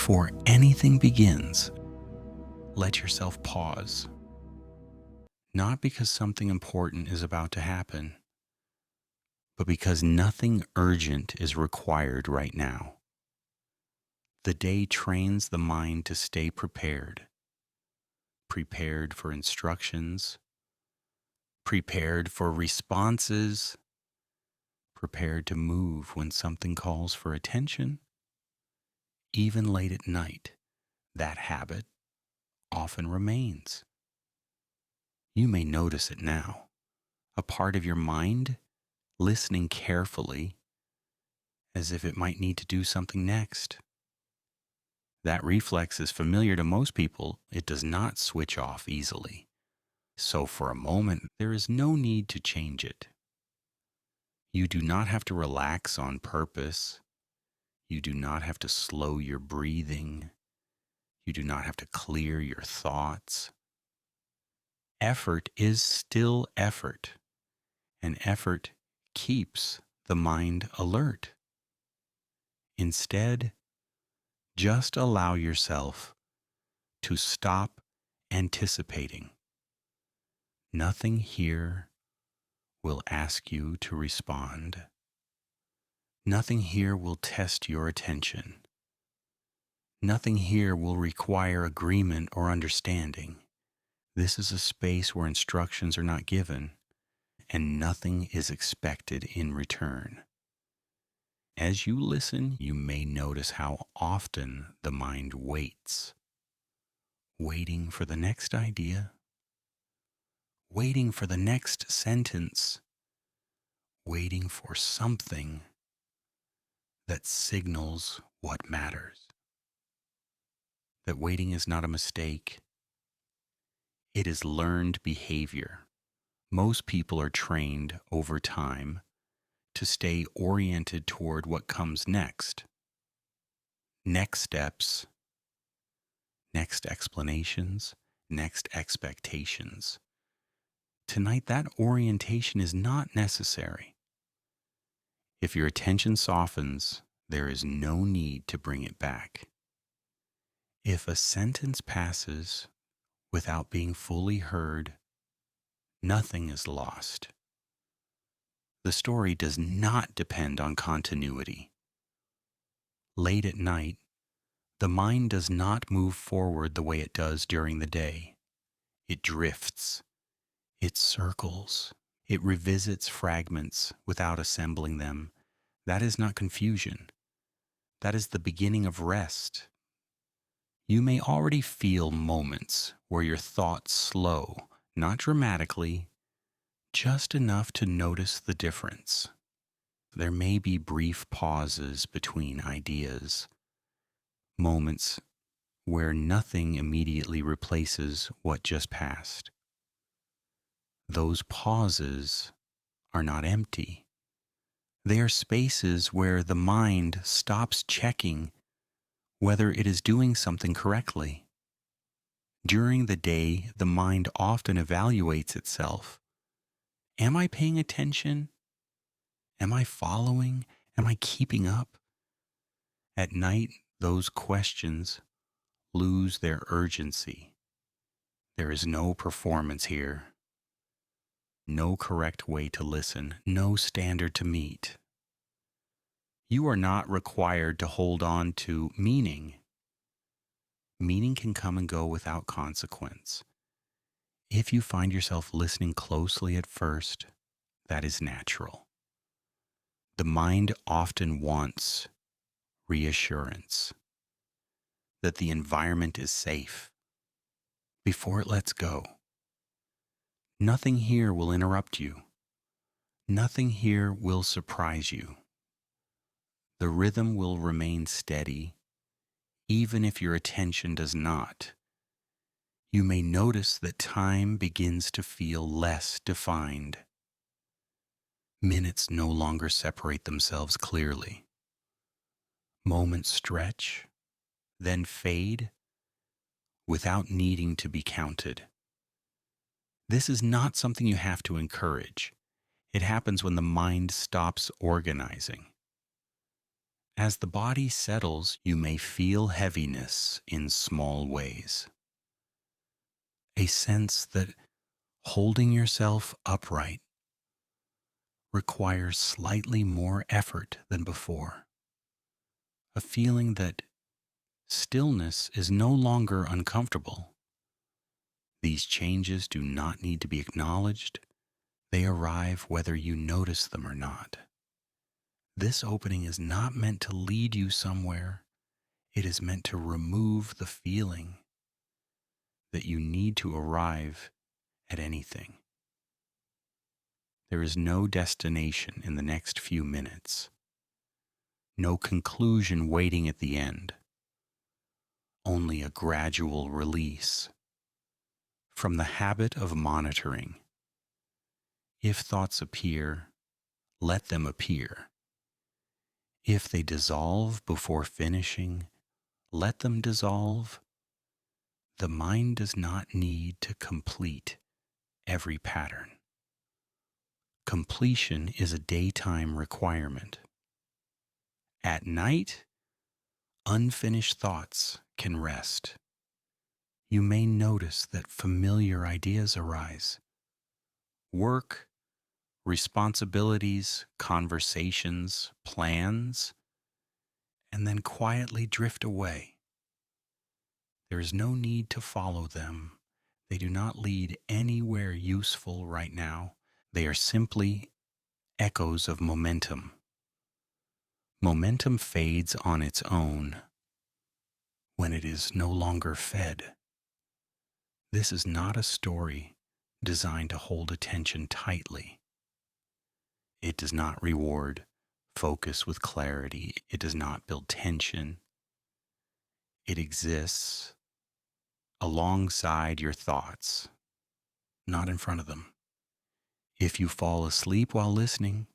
Before anything begins, let yourself pause. Not because something important is about to happen, but because nothing urgent is required right now. The day trains the mind to stay prepared. Prepared for instructions, prepared for responses, prepared to move when something calls for attention. Even late at night, that habit often remains. You may notice it now, a part of your mind listening carefully as if it might need to do something next. That reflex is familiar to most people. It does not switch off easily. So for a moment, there is no need to change it. You do not have to relax on purpose. You do not have to slow your breathing. You do not have to clear your thoughts. Effort is still effort, and effort keeps the mind alert. Instead, just allow yourself to stop anticipating. Nothing here will ask you to respond. Nothing here will test your attention. Nothing here will require agreement or understanding. This is a space where instructions are not given, and nothing is expected in return. As you listen, you may notice how often the mind waits, waiting for the next idea, waiting for the next sentence, waiting for something that signals what matters. That waiting is not a mistake. It is learned behavior. Most people are trained over time to stay oriented toward what comes next. Next steps, next explanations, next expectations. Tonight, that orientation is not necessary. If your attention softens, there is no need to bring it back. If a sentence passes without being fully heard, nothing is lost. The story does not depend on continuity. Late at night, the mind does not move forward the way it does during the day. It drifts. It circles. It revisits fragments without assembling them. That is not confusion. That is the beginning of rest. You may already feel moments where your thoughts slow, not dramatically, just enough to notice the difference. There may be brief pauses between ideas, moments where nothing immediately replaces what just passed. Those pauses are not empty. They are spaces where the mind stops checking whether it is doing something correctly. During the day, the mind often evaluates itself. Am I paying attention? Am I following? Am I keeping up? At night, those questions lose their urgency. There is no performance here, no correct way to listen, no standard to meet. You are not required to hold on to meaning. Meaning can come and go without consequence. If you find yourself listening closely at first, that is natural. The mind often wants reassurance that the environment is safe before it lets go. Nothing here will interrupt you. Nothing here will surprise you. The rhythm will remain steady, even if your attention does not. You may notice that time begins to feel less defined. Minutes no longer separate themselves clearly. Moments stretch, then fade, without needing to be counted. This is not something you have to encourage. It happens when the mind stops organizing. As the body settles, you may feel heaviness in small ways. A sense that holding yourself upright requires slightly more effort than before. A feeling that stillness is no longer uncomfortable. These changes do not need to be acknowledged. They arrive whether you notice them or not. This opening is not meant to lead you somewhere. It is meant to remove the feeling that you need to arrive at anything. There is no destination in the next few minutes, no conclusion waiting at the end, only a gradual release from the habit of monitoring. If thoughts appear, let them appear. If they dissolve before finishing, let them dissolve. The mind does not need to complete every pattern. Completion is a daytime requirement. At night, unfinished thoughts can rest. You may notice that familiar ideas arise. Work, responsibilities, conversations, plans, and then quietly drift away. There is no need to follow them. They do not lead anywhere useful right now. They are simply echoes of momentum. Momentum fades on its own when it is no longer fed. This is not a story designed to hold attention tightly. It does not reward focus with clarity. It does not build tension. It exists alongside your thoughts, not in front of them. If you fall asleep while listening,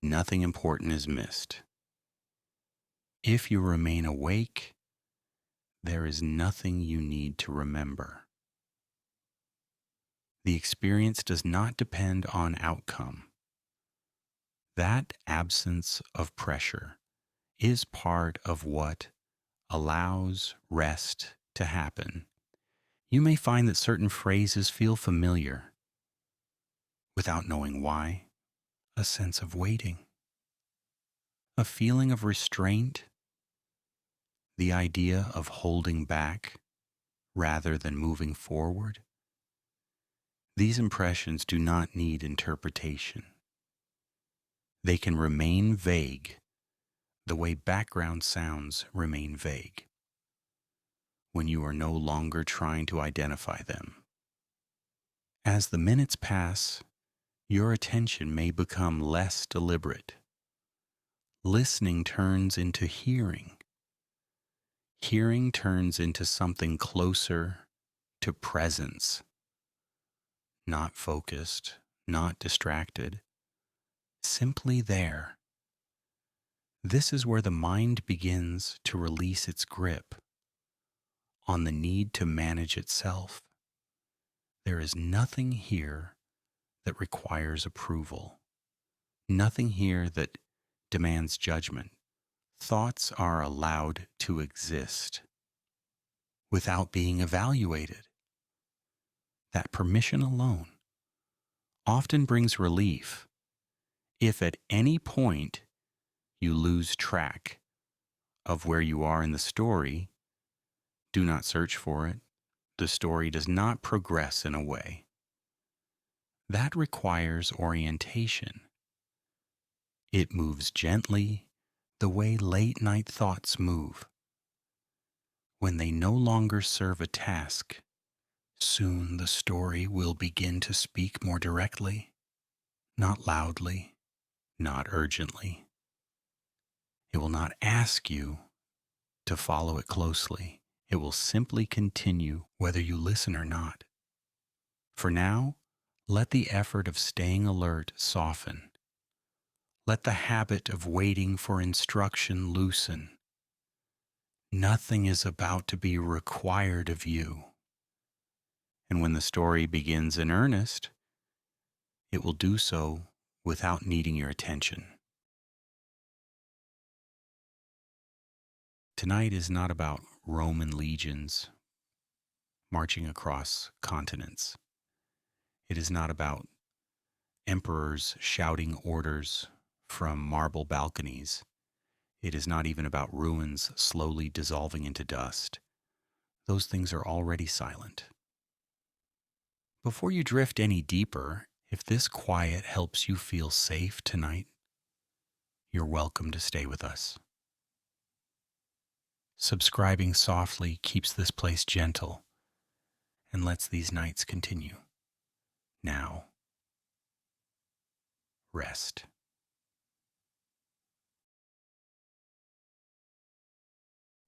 nothing important is missed. If you remain awake, there is nothing you need to remember. The experience does not depend on outcome. That absence of pressure is part of what allows rest to happen. You may find that certain phrases feel familiar without knowing why. A sense of waiting, a feeling of restraint, the idea of holding back rather than moving forward. These impressions do not need interpretation. They can remain vague the way background sounds remain vague when you are no longer trying to identify them. As the minutes pass, your attention may become less deliberate. Listening turns into hearing. Hearing turns into something closer to presence, not focused, not distracted, simply there. This is where the mind begins to release its grip on the need to manage itself. There is nothing here that requires approval, nothing here that demands judgment. Thoughts are allowed to exist without being evaluated. That permission alone often brings relief. If at any point you lose track of where you are in the story, do not search for it. The story does not progress in a way. That requires orientation. It moves gently, the way late night thoughts move. When they no longer serve a task, soon the story will begin to speak more directly, not loudly, not urgently. It will not ask you to follow it closely. It will simply continue whether you listen or not. For now, let the effort of staying alert soften. Let the habit of waiting for instruction loosen. Nothing is about to be required of you. And when the story begins in earnest, it will do so without needing your attention. Tonight is not about Roman legions marching across continents. It is not about emperors shouting orders from marble balconies. It is not even about ruins slowly dissolving into dust. Those things are already silent. Before you drift any deeper, if this quiet helps you feel safe tonight, you're welcome to stay with us. Subscribing softly keeps this place gentle and lets these nights continue. Now, rest.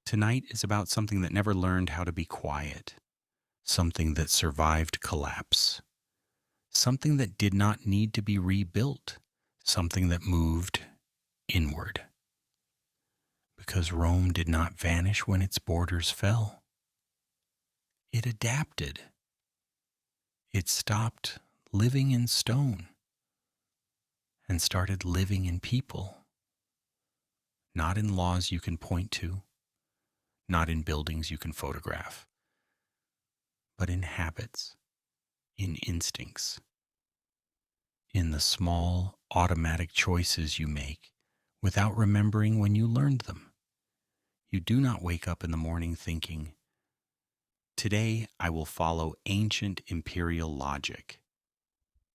Tonight is about something that never learned how to be quiet, something that survived collapse, something that did not need to be rebuilt, something that moved inward. Because Rome did not vanish when its borders fell. It adapted. It stopped living in stone and started living in people. Not in laws you can point to, not in buildings you can photograph, but in habits, in instincts, in the small automatic choices you make without remembering when you learned them. You do not wake up in the morning thinking, "Today I will follow ancient imperial logic."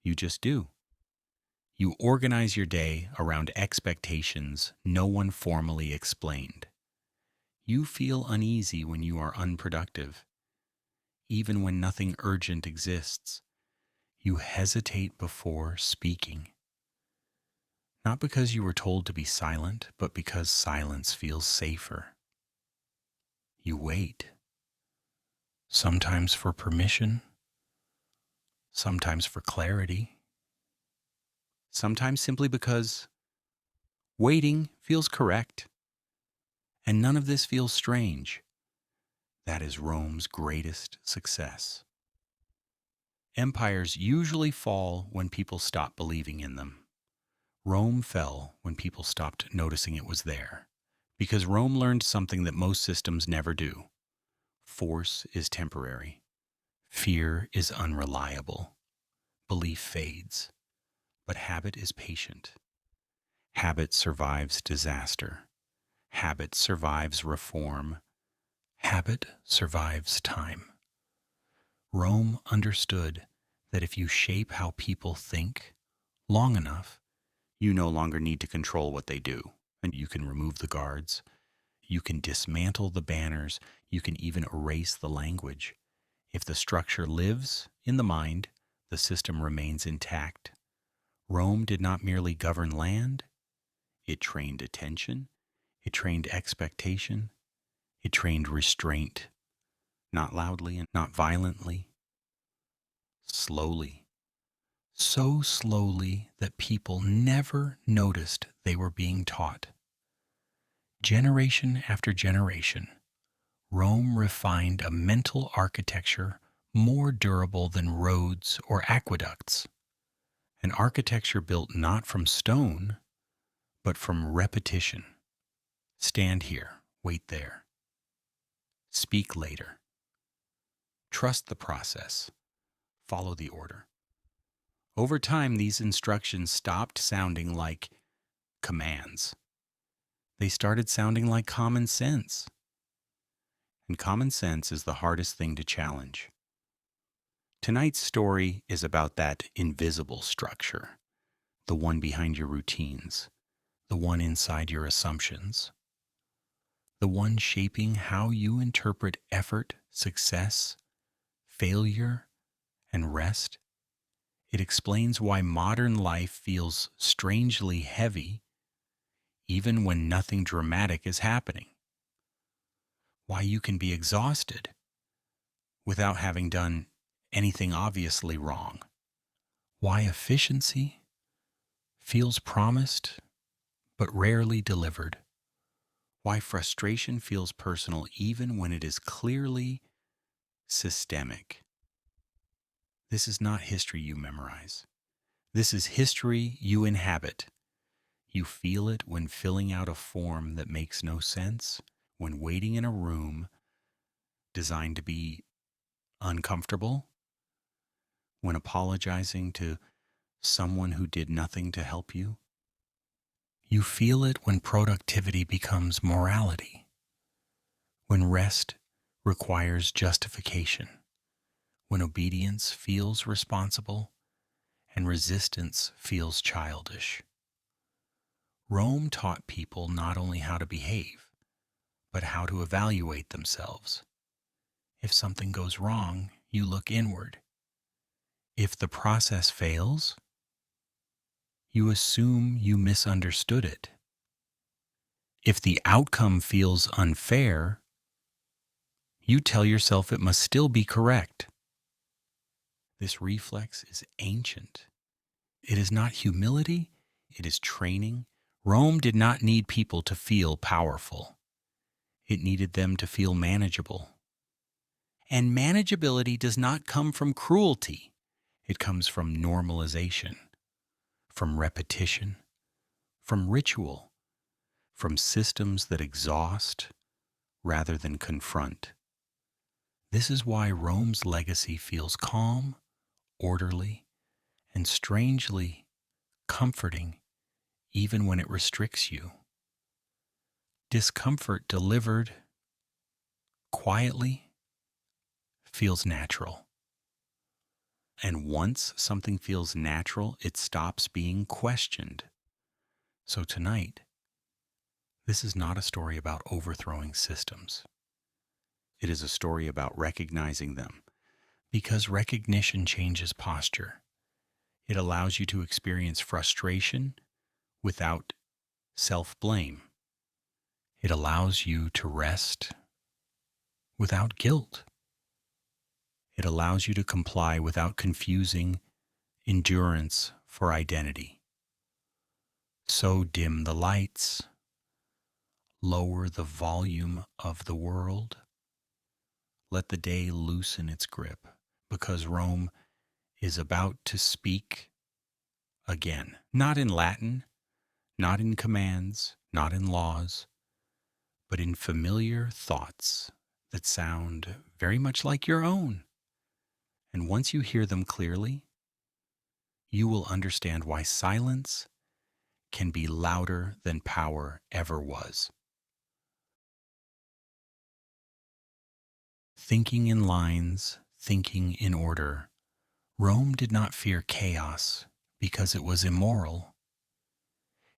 You just do. You organize your day around expectations no one formally explained. You feel uneasy when you are unproductive. Even when nothing urgent exists, you hesitate before speaking. Not because you were told to be silent, but because silence feels safer. You wait. Sometimes for permission, sometimes for clarity, sometimes simply because waiting feels correct. And none of this feels strange. That is Rome's greatest success. Empires usually fall when people stop believing in them. Rome fell when people stopped noticing it was there. Because Rome learned something that most systems never do. Force is temporary. Fear is unreliable. Belief fades. But habit is patient. Habit survives disaster. Habit survives reform. Habit survives time. Rome understood that if you shape how people think long enough, you no longer need to control what they do. And you can remove the guards. You can dismantle the banners. You can even erase the language. If the structure lives in the mind, the system remains intact. Rome did not merely govern land. It trained attention. It trained expectation. It trained restraint. Not loudly and not violently. Slowly. So slowly that people never noticed they were being taught. Generation after generation, Rome refined a mental architecture more durable than roads or aqueducts. An architecture built not from stone, but from repetition. Stand here, wait there. Speak later. Trust the process. Follow the order. Over time, these instructions stopped sounding like commands. They started sounding like common sense. And common sense is the hardest thing to challenge. Tonight's story is about that invisible structure, the one behind your routines, the one inside your assumptions, the one shaping how you interpret effort, success, failure, and rest. It explains why modern life feels strangely heavy even when nothing dramatic is happening. Why you can be exhausted without having done anything obviously wrong. Why efficiency feels promised but rarely delivered. Why frustration feels personal even when it is clearly systemic. This is not history you memorize. This is history you inhabit. You feel it when filling out a form that makes no sense, when waiting in a room designed to be uncomfortable, when apologizing to someone who did nothing to help you. You feel it when productivity becomes morality, when rest requires justification, when obedience feels responsible and resistance feels childish. Rome taught people not only how to behave, but how to evaluate themselves. If something goes wrong, you look inward. If the process fails, you assume you misunderstood it. If the outcome feels unfair, you tell yourself it must still be correct. This reflex is ancient. It is not humility, it is training. Rome did not need people to feel powerful. It needed them to feel manageable. And manageability does not come from cruelty. It comes from normalization, from repetition, from ritual, from systems that exhaust rather than confront. This is why Rome's legacy feels calm, orderly, and strangely comforting even when it restricts you. Discomfort delivered quietly feels natural. And once something feels natural, it stops being questioned. So tonight, this is not a story about overthrowing systems. It is a story about recognizing them, because recognition changes posture. It allows you to experience frustration without self-blame. It allows you to rest without guilt. It allows you to comply without confusing endurance for identity. So dim the lights, lower the volume of the world. Let the day loosen its grip, because Rome is about to speak again. Not in Latin, not in commands, not in laws, but in familiar thoughts that sound very much like your own. And once you hear them clearly, you will understand why silence can be louder than power ever was. Thinking in lines, thinking in order. Rome did not fear chaos because it was immoral.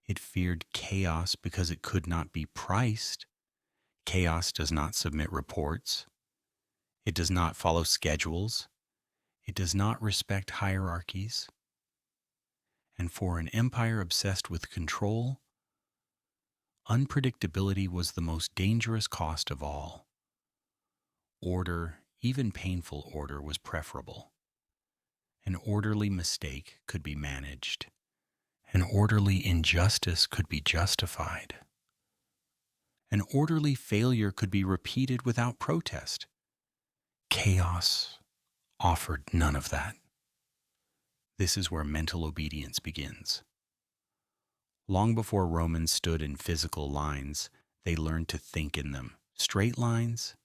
It feared chaos because it could not be priced. Chaos does not submit reports. It does not follow schedules. It does not respect hierarchies. And for an empire obsessed with control, unpredictability was the most dangerous cost of all. Order, even painful order, was preferable. An orderly mistake could be managed. An orderly injustice could be justified. An orderly failure could be repeated without protest. Chaos offered none of that. This is where mental obedience begins. Long before Romans stood in physical lines, they learned to think in them. Straight lines,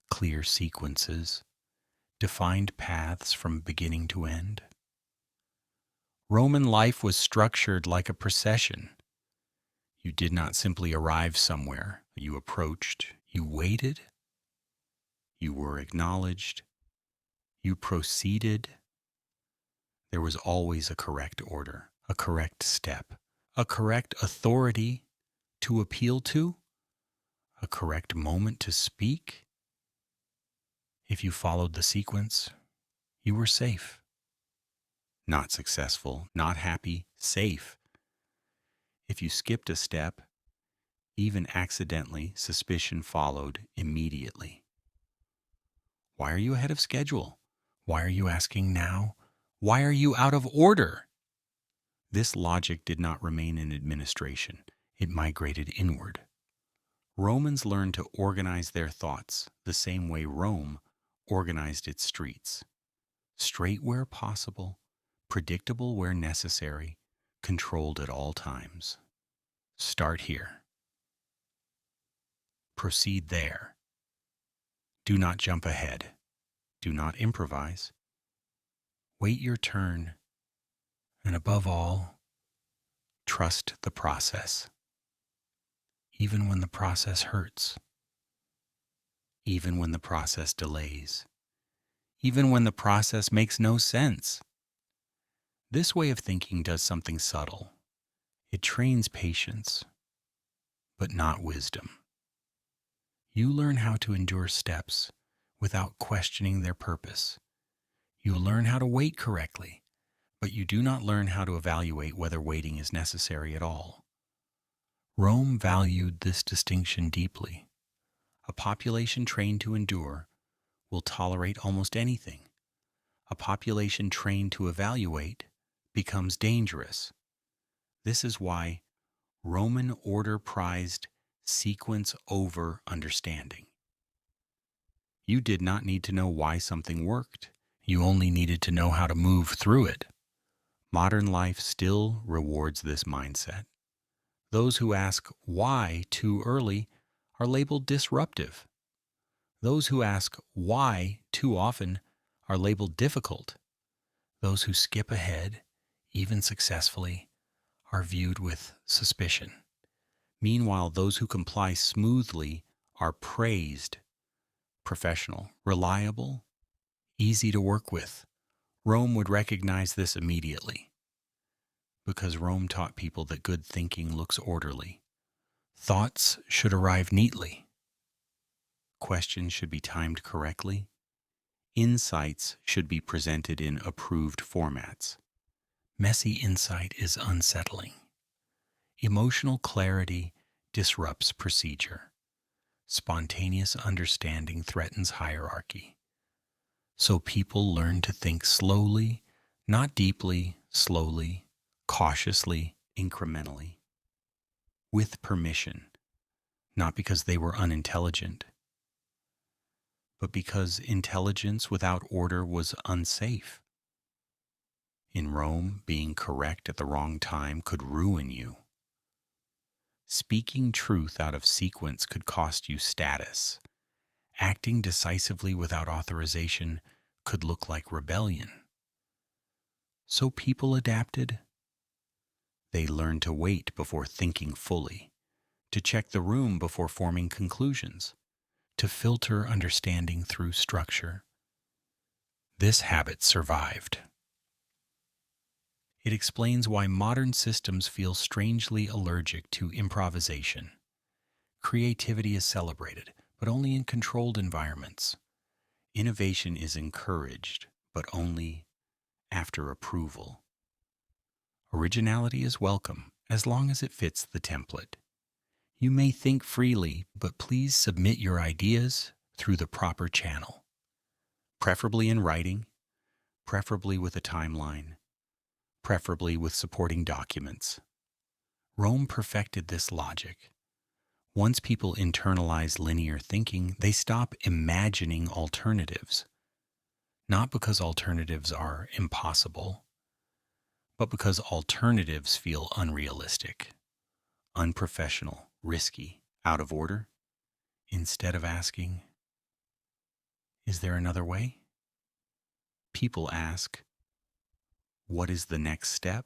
clear sequences, defined paths from beginning to end. Roman life was structured like a procession. You did not simply arrive somewhere. You approached, you waited, you were acknowledged, you proceeded. There was always a correct order, a correct step, a correct authority to appeal to, a correct moment to speak. If you followed the sequence, you were safe. Not successful, not happy, safe. If you skipped a step, even accidentally, suspicion followed immediately. Why are you ahead of schedule? Why are you asking now? Why are you out of order? This logic did not remain in administration. It migrated inward. Romans learned to organize their thoughts the same way Rome organized its streets. Straight where possible, predictable where necessary, controlled at all times. Start here. proceed there. Do not jump ahead. Do not improvise. Wait your turn. And above all, trust the process. Even when the process hurts. Even when the process delays. Even when the process makes no sense. This way of thinking does something subtle. It trains patience, but not wisdom. You learn how to endure steps without questioning their purpose. You learn how to wait correctly, but you do not learn how to evaluate whether waiting is necessary at all. Rome valued this distinction deeply. A population trained to endure will tolerate almost anything. A population trained to evaluate becomes dangerous. This is why Roman order prized sequence over understanding. You did not need to know why something worked. You only needed to know how to move through it. Modern life still rewards this mindset. Those who ask why too early are labeled disruptive. Those who ask why too often are labeled difficult. Those who skip ahead, even successfully, are viewed with suspicion. Meanwhile, those who comply smoothly are praised, professional, reliable, easy to work with. Rome would recognize this immediately, because Rome taught people that good thinking looks orderly. Thoughts should arrive neatly. Questions should be timed correctly. Insights should be presented in approved formats. Messy insight is unsettling. Emotional clarity disrupts procedure. Spontaneous understanding threatens hierarchy. So people learn to think slowly, not deeply, slowly, cautiously, incrementally, with permission, not because they were unintelligent, but because intelligence without order was unsafe. In Rome, being correct at the wrong time could ruin you. Speaking truth out of sequence could cost you status. Acting decisively without authorization could look like rebellion. So people adapted. They learned to wait before thinking fully, to check the room before forming conclusions, to filter understanding through structure. This habit survived. It explains why modern systems feel strangely allergic to improvisation. Creativity is celebrated, but only in controlled environments. Innovation is encouraged, but only after approval. Originality is welcome, as long as it fits the template. You may think freely, but please submit your ideas through the proper channel, preferably in writing, preferably with a timeline, preferably with supporting documents. Rome perfected this logic. Once people internalize linear thinking, they stop imagining alternatives. Not because alternatives are impossible, but because alternatives feel unrealistic, unprofessional, risky, out of order. Instead of asking, is there another way? People ask, what is the next step?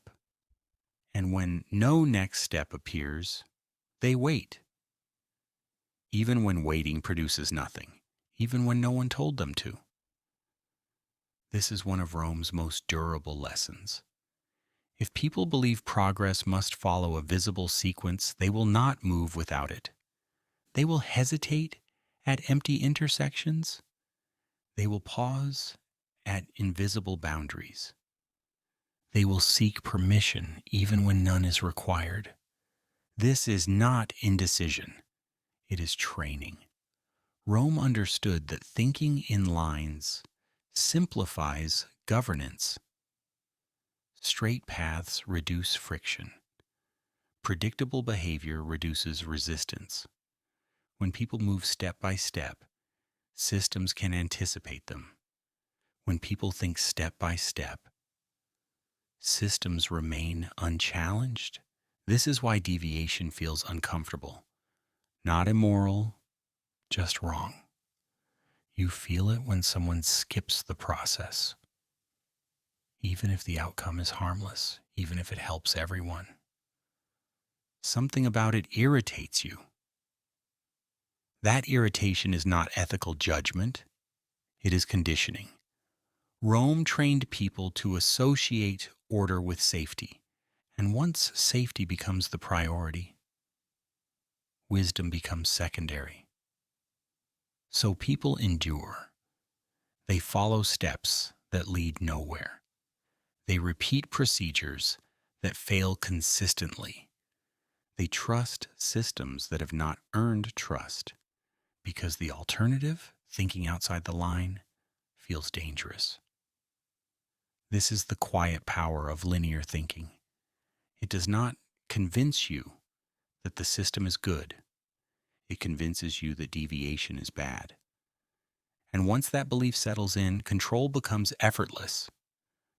And when no next step appears, they wait. Even when waiting produces nothing, even when no one told them to. This is one of Rome's most durable lessons. If people believe progress must follow a visible sequence, they will not move without it. They will hesitate at empty intersections. They will pause at invisible boundaries. They will seek permission even when none is required. This is not indecision. It is training. Rome understood that thinking in lines simplifies governance. Straight paths reduce friction. Predictable behavior reduces resistance. When people move step by step, systems can anticipate them. When people think step by step, systems remain unchallenged. This is why deviation feels uncomfortable. Not immoral, just wrong. You feel it when someone skips the process, even if the outcome is harmless, even if it helps everyone. Something about it irritates you. That irritation is not ethical judgment, it is conditioning. Rome trained people to associate order with safety, and once safety becomes the priority, wisdom becomes secondary. So people endure. They follow steps that lead nowhere. They repeat procedures that fail consistently. They trust systems that have not earned trust because the alternative, thinking outside the line, feels dangerous. This is the quiet power of linear thinking. It does not convince you that the system is good. It convinces you that deviation is bad. And once that belief settles in, control becomes effortless.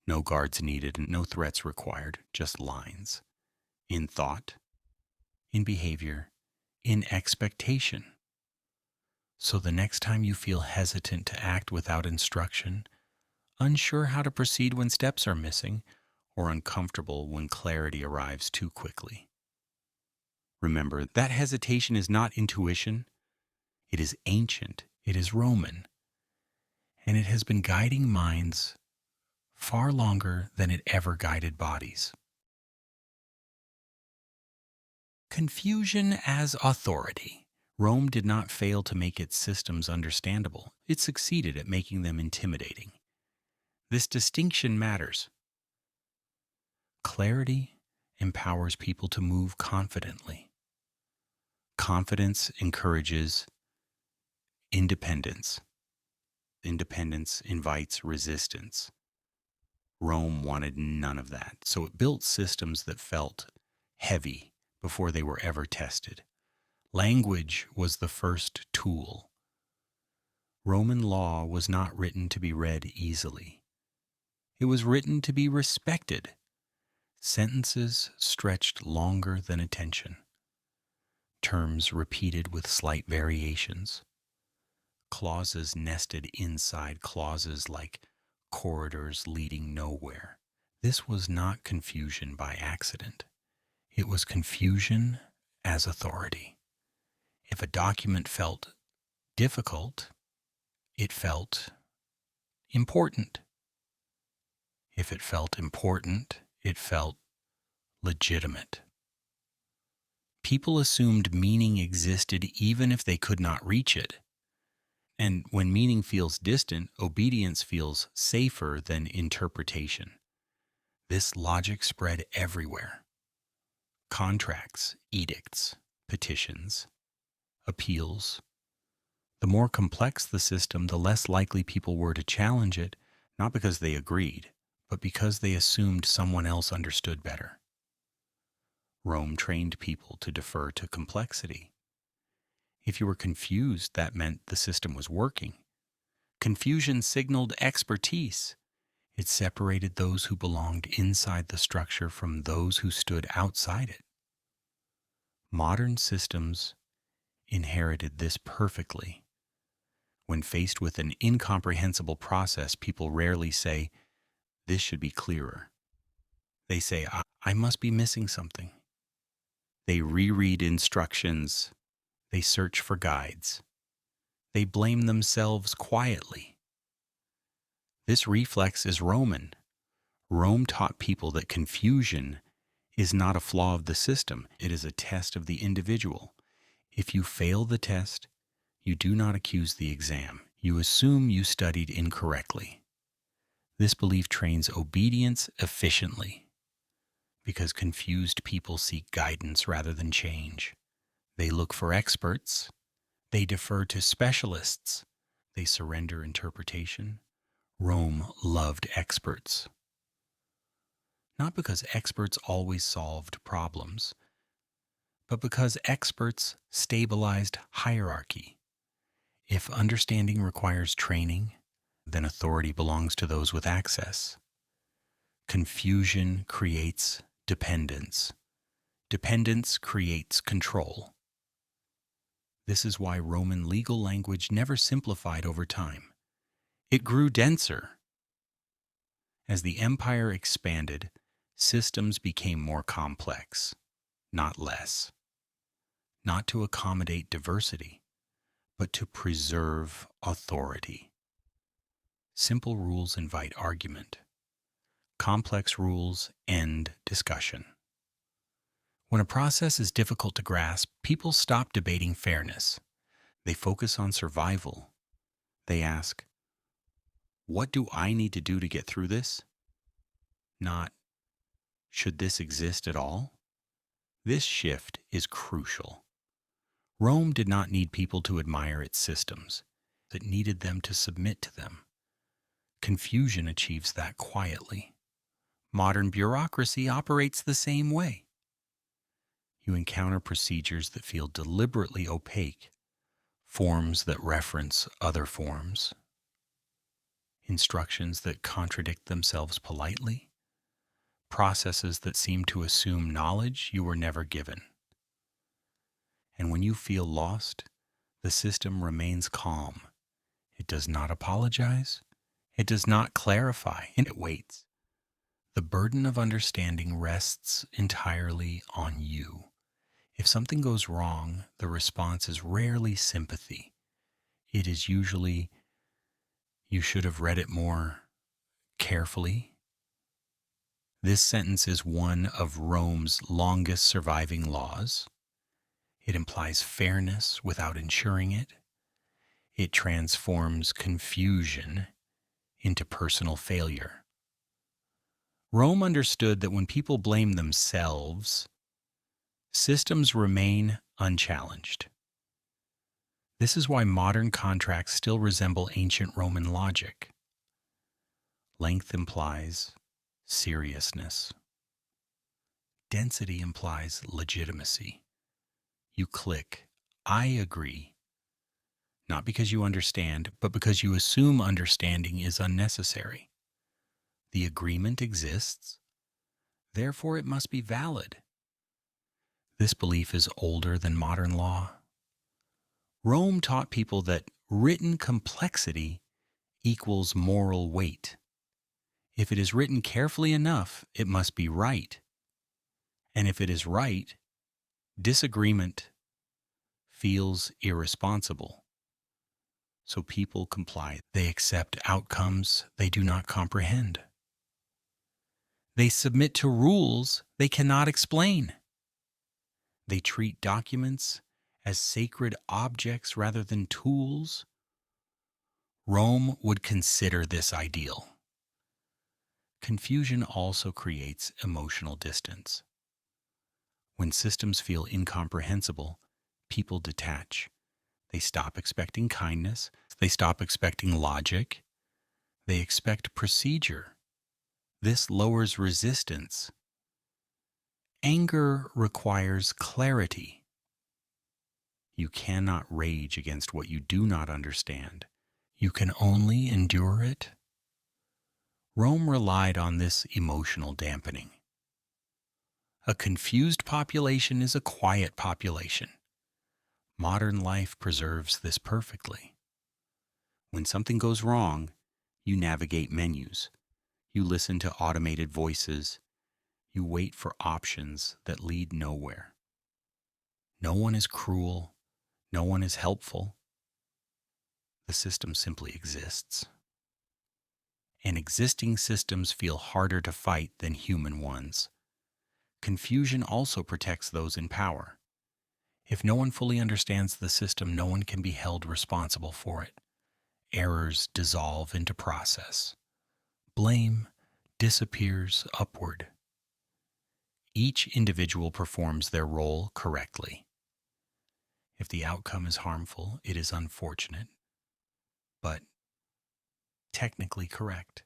No guards needed and no threats required, just lines. In thought, in behavior, in expectation. So the next time you feel hesitant to act without instruction, unsure how to proceed when steps are missing, or uncomfortable when clarity arrives too quickly, remember that hesitation is not intuition. It is ancient, it is Roman, and it has been guiding minds far longer than it ever guided bodies. Confusion as authority. Rome did not fail to make its systems understandable. It succeeded at making them intimidating. This distinction matters. Clarity empowers people to move confidently. Confidence encourages independence. Independence invites resistance. Rome wanted none of that, so it built systems that felt heavy before they were ever tested. Language was the first tool. Roman law was not written to be read easily. It was written to be respected. Sentences stretched longer than attention. Terms repeated with slight variations. Clauses nested inside clauses like corridors leading nowhere. This was not confusion by accident. It was confusion as authority. If a document felt difficult, it felt important. If it felt important, it felt legitimate. People assumed meaning existed even if they could not reach it. And when meaning feels distant, obedience feels safer than interpretation. This logic spread everywhere. Contracts, edicts, petitions, appeals. The more complex the system, the less likely people were to challenge it, not because they agreed, but because they assumed someone else understood better. Rome trained people to defer to complexity. If you were confused, that meant the system was working. Confusion signaled expertise. It separated those who belonged inside the structure from those who stood outside it. Modern systems inherited this perfectly. When faced with an incomprehensible process, people rarely say, "This should be clearer." They say, I must be missing something." They reread instructions. They search for guides. They blame themselves quietly. This reflex is Roman. Rome taught people that confusion is not a flaw of the system. It is a test of the individual. If you fail the test, you do not accuse the exam. You assume you studied incorrectly. This belief trains obedience efficiently because confused people seek guidance rather than change. They look for experts. They defer to specialists. They surrender interpretation. Rome loved experts. Not because experts always solved problems, but because experts stabilized hierarchy. If understanding requires training, then authority belongs to those with access. Confusion creates dependence. Dependence creates control. This is why Roman legal language never simplified over time. It grew denser. As the empire expanded, systems became more complex, not less. Not to accommodate diversity, but to preserve authority. Simple rules invite argument. Complex rules end discussion. When a process is difficult to grasp, people stop debating fairness. They focus on survival. They ask, what do I need to do to get through this? Not, should this exist at all? This shift is crucial. Rome did not need people to admire its systems. It needed them to submit to them. Confusion achieves that quietly. Modern bureaucracy operates the same way. You encounter procedures that feel deliberately opaque, forms that reference other forms, instructions that contradict themselves politely, processes that seem to assume knowledge you were never given. And when you feel lost, the system remains calm. It does not apologize. It does not clarify, and it waits. The burden of understanding rests entirely on you. If something goes wrong, the response is rarely sympathy. It is usually, you should have read it more carefully. This sentence is one of Rome's longest surviving laws. It implies fairness without ensuring it. It transforms confusion into personal failure. Rome understood that when people blame themselves, systems remain unchallenged. This is why modern contracts still resemble ancient Roman logic. Length implies seriousness. Density implies legitimacy. You click, I agree, not because you understand, but because you assume understanding is unnecessary. The agreement exists, therefore it must be valid. This belief is older than modern law. Rome taught people that written complexity equals moral weight. If it is written carefully enough, it must be right. And if it is right, disagreement feels irresponsible. So people comply. They accept outcomes they do not comprehend. They submit to rules they cannot explain. They treat documents as sacred objects rather than tools. Rome would consider this ideal. Confusion also creates emotional distance. When systems feel incomprehensible, people detach. They stop expecting kindness. They stop expecting logic. They expect procedure. This lowers resistance. Anger requires clarity. You cannot rage against what you do not understand. You can only endure it. Rome relied on this emotional dampening. A confused population is a quiet population. Modern life preserves this perfectly. When something goes wrong, you navigate menus. You listen to automated voices. You wait for options that lead nowhere. No one is cruel. No one is helpful. The system simply exists. And existing systems feel harder to fight than human ones. Confusion also protects those in power. If no one fully understands the system, no one can be held responsible for it. Errors dissolve into process. Blame disappears upward. Each individual performs their role correctly. If the outcome is harmful, it is unfortunate, but technically correct.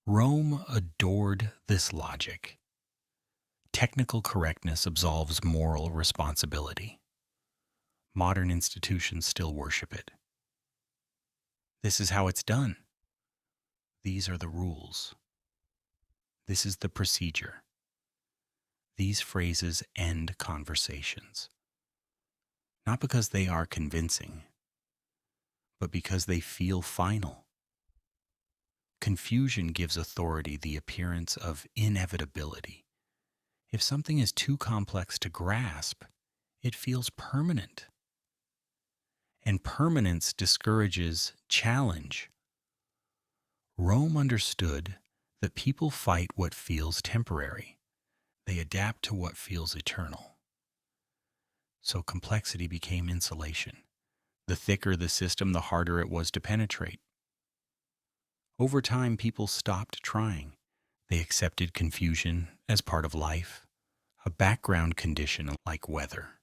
Rome adored this logic. Technical correctness absolves moral responsibility. Modern institutions still worship it. This is how it's done. These are the rules. This is the procedure. These phrases end conversations. not because they are convincing, but because they feel final. Confusion gives authority the appearance of inevitability. If something is too complex to grasp, it feels permanent. And permanence discourages challenge. Rome understood that people fight what feels temporary. They adapt to what feels eternal. So complexity became insulation. The thicker the system, the harder it was to penetrate. Over time, people stopped trying. They accepted confusion as part of life, a background condition like weather.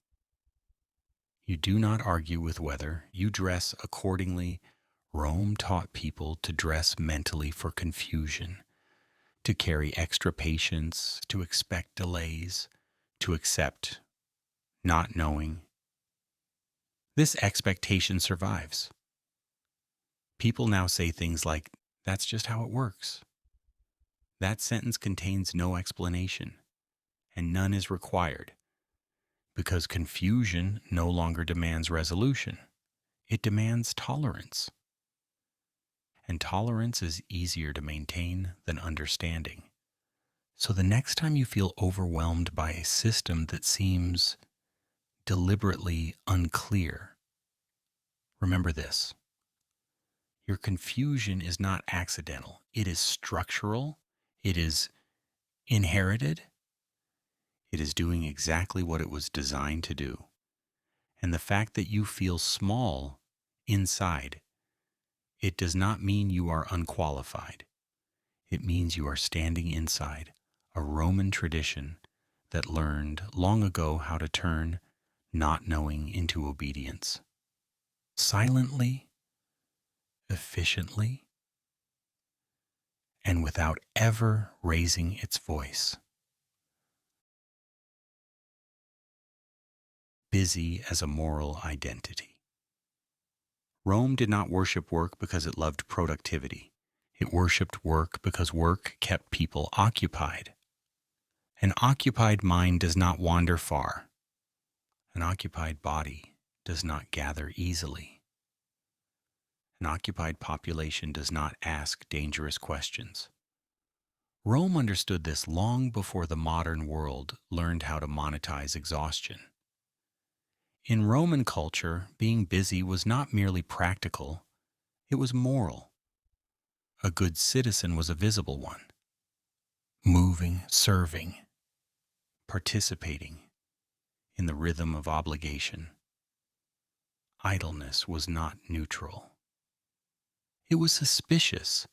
You do not argue with weather, you dress accordingly. Rome taught people to dress mentally for confusion, to carry extra patience, to expect delays, to accept not knowing. This expectation survives. People now say things like, "That's just how it works." That sentence contains no explanation, and none is required, because confusion no longer demands resolution. It demands tolerance. And tolerance is easier to maintain than understanding. So the next time you feel overwhelmed by a system that seems deliberately unclear, remember this. Your confusion is not accidental. It is structural. It is inherited. It is doing exactly what it was designed to do. And the fact that you feel small inside, it does not mean you are unqualified. It means you are standing inside a Roman tradition that learned long ago how to turn not knowing into obedience. Silently, efficiently, and without ever raising its voice. Busy as a moral identity. Rome did not worship work because it loved productivity. It worshipped work because work kept people occupied. An occupied mind does not wander far. An occupied body does not gather easily. An occupied population does not ask dangerous questions. Rome understood this long before the modern world learned how to monetize exhaustion. In Roman culture, being busy was not merely practical, it was moral. A good citizen was a visible one, moving, serving, participating in the rhythm of obligation. Idleness was not neutral. It was suspicious.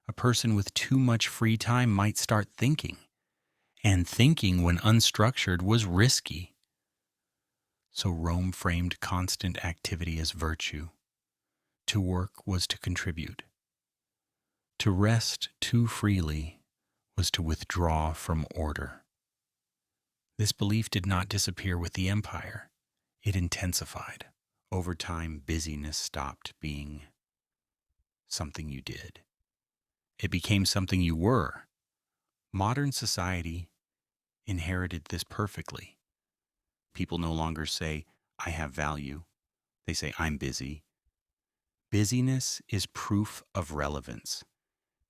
A person with too much free time might start thinking, and thinking when unstructured was risky. So Rome framed constant activity as virtue. To work was to contribute. To rest too freely was to withdraw from order. This belief did not disappear with the empire. It intensified. Over time, busyness stopped being something you did. It became something you were. Modern society inherited this perfectly. People no longer say, "I have value." They say, "I'm busy." Busyness is proof of relevance.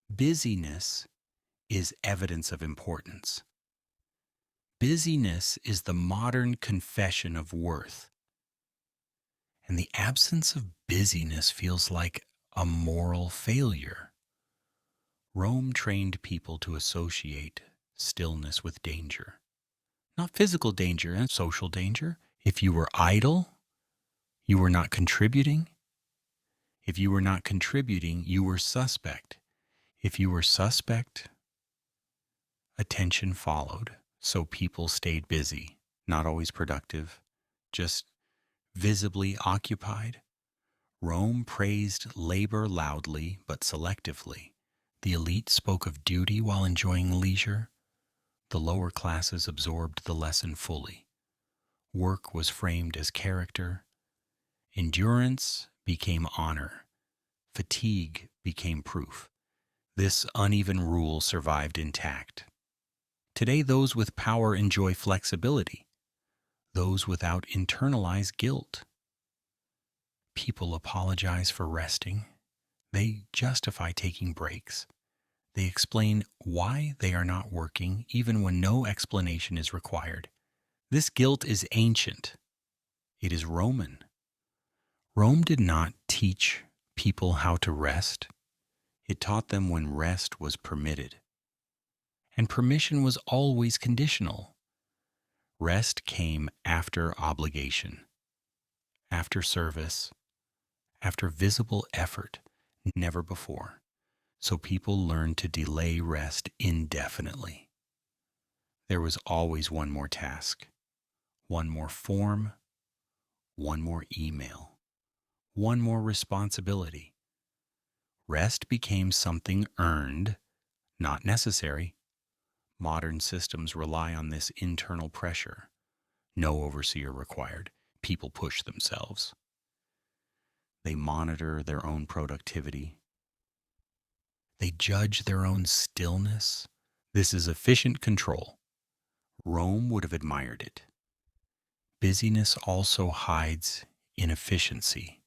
Busyness is evidence of importance. Busyness is the modern confession of worth. And the absence of busyness feels like a moral failure. Rome trained people to associate stillness with danger. Not physical danger and social danger. If you were idle, you were not contributing. If you were not contributing, you were suspect. If you were suspect, attention followed. So people stayed busy, not always productive, just visibly occupied. Rome praised labor loudly but selectively. The elite spoke of duty while enjoying leisure. The lower classes absorbed the lesson fully. Work was framed as character. Endurance became honor. Fatigue became proof. This uneven rule survived intact. Today, those with power enjoy flexibility. those without internalized guilt. People apologize for resting. They justify taking breaks. They explain why they are not working even when no explanation is required. This guilt is ancient. It is Roman. Rome did not teach people how to rest. It taught them when rest was permitted. And permission was always conditional. Rest came after obligation, after service, after visible effort, never before. So people learned to delay rest indefinitely. There was always one more task, one more form, one more email, one more responsibility. Rest became something earned, not necessary. Modern systems rely on this internal pressure. No overseer required. People push themselves. They monitor their own productivity. They judge their own stillness. This is efficient control. Rome would have admired it. Busyness also hides inefficiency.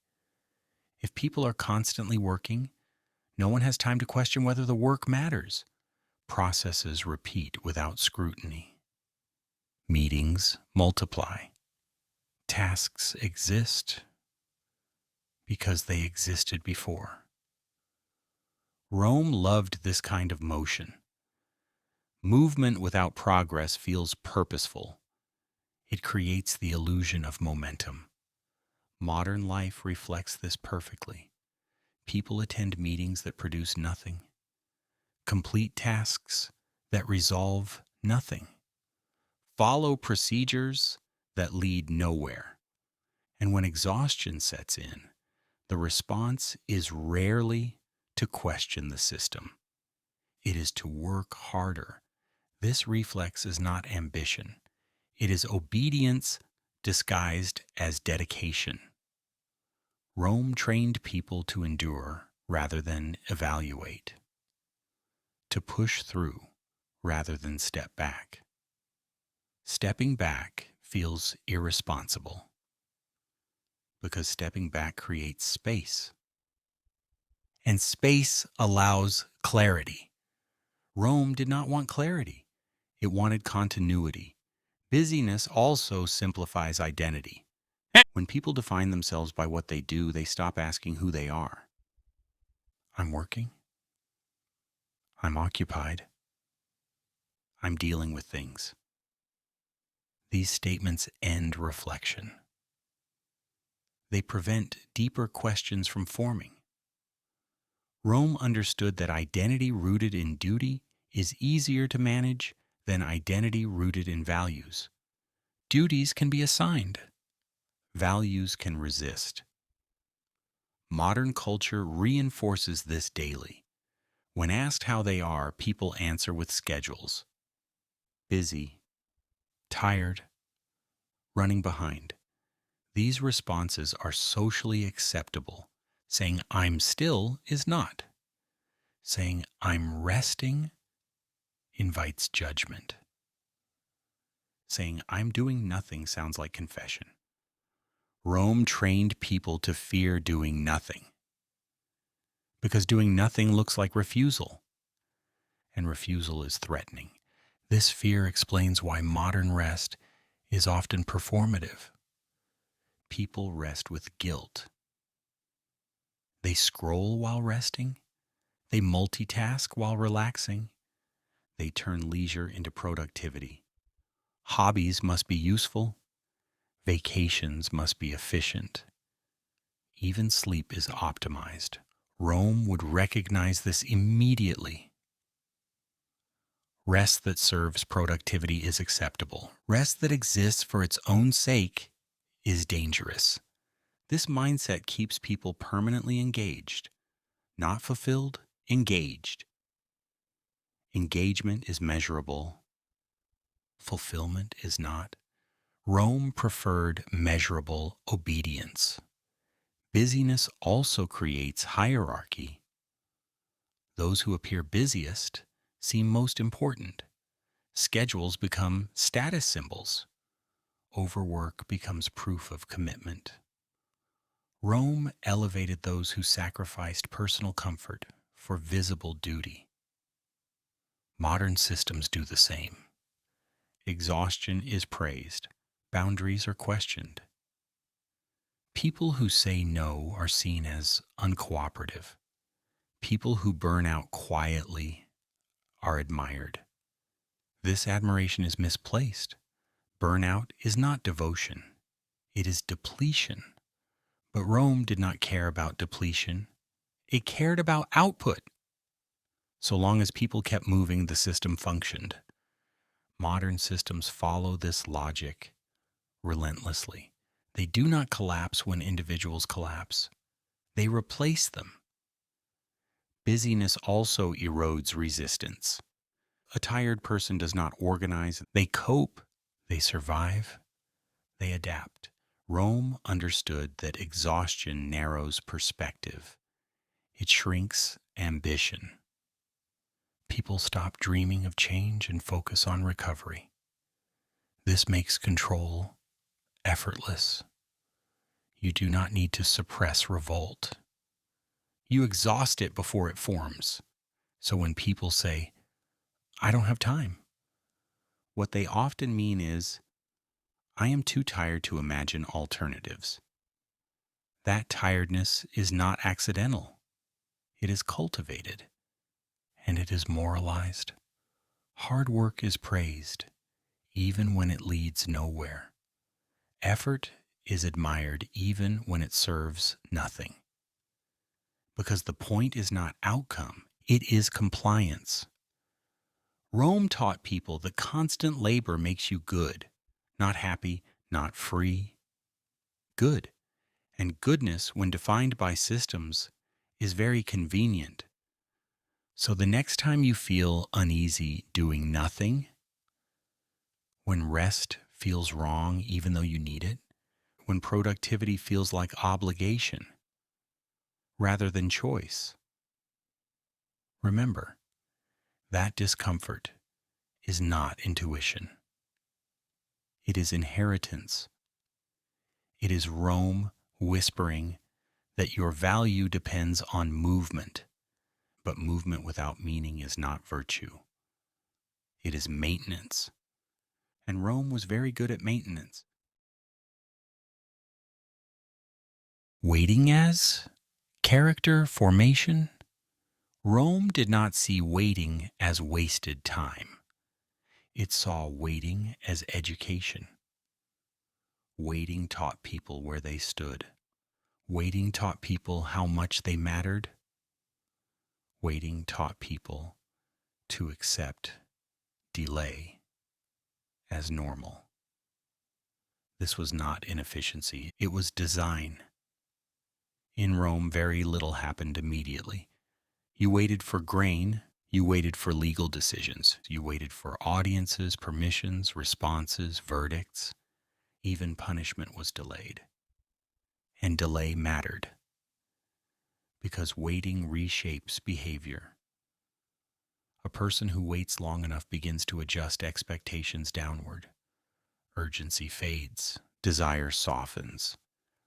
If people are constantly working, no one has time to question whether the work matters. Processes repeat without scrutiny. Meetings multiply. Tasks exist because they existed before. Rome loved this kind of motion. Movement without progress feels purposeful. It creates the illusion of momentum. Modern life reflects this perfectly. People attend meetings that produce nothing, complete tasks that resolve nothing, follow procedures that lead nowhere. And when exhaustion sets in, the response is rarely to question the system. It is to work harder. This reflex is not ambition. It is obedience disguised as dedication. Rome trained people to endure rather than evaluate, to push through rather than step back. Stepping back feels irresponsible because stepping back creates space. And space allows clarity. Rome did not want clarity. It wanted continuity. Busyness also simplifies identity. When people define themselves by what they do, they stop asking who they are. I'm working. I'm occupied. I'm dealing with things. These statements end reflection. They prevent deeper questions from forming. Rome understood that identity rooted in duty is easier to manage than identity rooted in values. Duties can be assigned. Values can resist. Modern culture reinforces this daily. When asked how they are, people answer with schedules. Busy, tired, running behind. These responses are socially acceptable. Saying I'm still is not. Saying I'm resting invites judgment. Saying I'm doing nothing sounds like confession. Rome trained people to fear doing nothing because doing nothing looks like refusal, and refusal is threatening. This fear explains why modern rest is often performative. People rest with guilt. They scroll while resting. They multitask while relaxing. They turn leisure into productivity. Hobbies must be useful. Vacations must be efficient. Even sleep is optimized. Rome would recognize this immediately. Rest that serves productivity is acceptable. Rest that exists for its own sake is dangerous. This mindset keeps people permanently engaged, not fulfilled, engaged. Engagement is measurable. Fulfillment is not. Rome preferred measurable obedience. Busyness also creates hierarchy. Those who appear busiest seem most important. Schedules become status symbols. overwork becomes proof of commitment. Rome elevated those who sacrificed personal comfort for visible duty. Modern systems do the same. Exhaustion is praised, boundaries are questioned. People who say no are seen as uncooperative. People who burn out quietly are admired. This admiration is misplaced. Burnout is not devotion, it is depletion. But Rome did not care about depletion, it cared about output. So long as people kept moving, the system functioned. Modern systems follow this logic relentlessly. They do not collapse when individuals collapse, they replace them. Busyness also erodes resistance. A tired person does not organize, they cope, they survive, they adapt. Rome understood that exhaustion narrows perspective. It shrinks ambition. People stop dreaming of change and focus on recovery. This makes control effortless. You do not need to suppress revolt. You exhaust it before it forms. So when people say, "I don't have time," what they often mean is, "I am too tired to imagine alternatives." That tiredness is not accidental. It is cultivated, and it is moralized. Hard work is praised, even when it leads nowhere. Effort is admired even when it serves nothing. Because the point is not outcome, it is compliance. Rome taught people that constant labor makes you good, not happy, not free. Good. And goodness, when defined by systems, is very convenient. So the next time you feel uneasy doing nothing, when rest feels wrong even though you need it, when productivity feels like obligation rather than choice, remember, that discomfort is not intuition. It is inheritance. It is Rome whispering that your value depends on movement, but movement without meaning is not virtue. It is maintenance. And Rome was very good at maintenance. Waiting as character formation? Rome did not see waiting as wasted time. It saw waiting as education. Waiting taught people where they stood. Waiting taught people how much they mattered. Waiting taught people to accept delay as normal. This was not inefficiency, it was design. In Rome, very little happened immediately. You waited for grain, you waited for legal decisions, you waited for audiences, permissions, responses, verdicts. Even punishment was delayed. And delay mattered, because waiting reshapes behavior. A person who waits long enough begins to adjust expectations downward. Urgency fades, desire softens,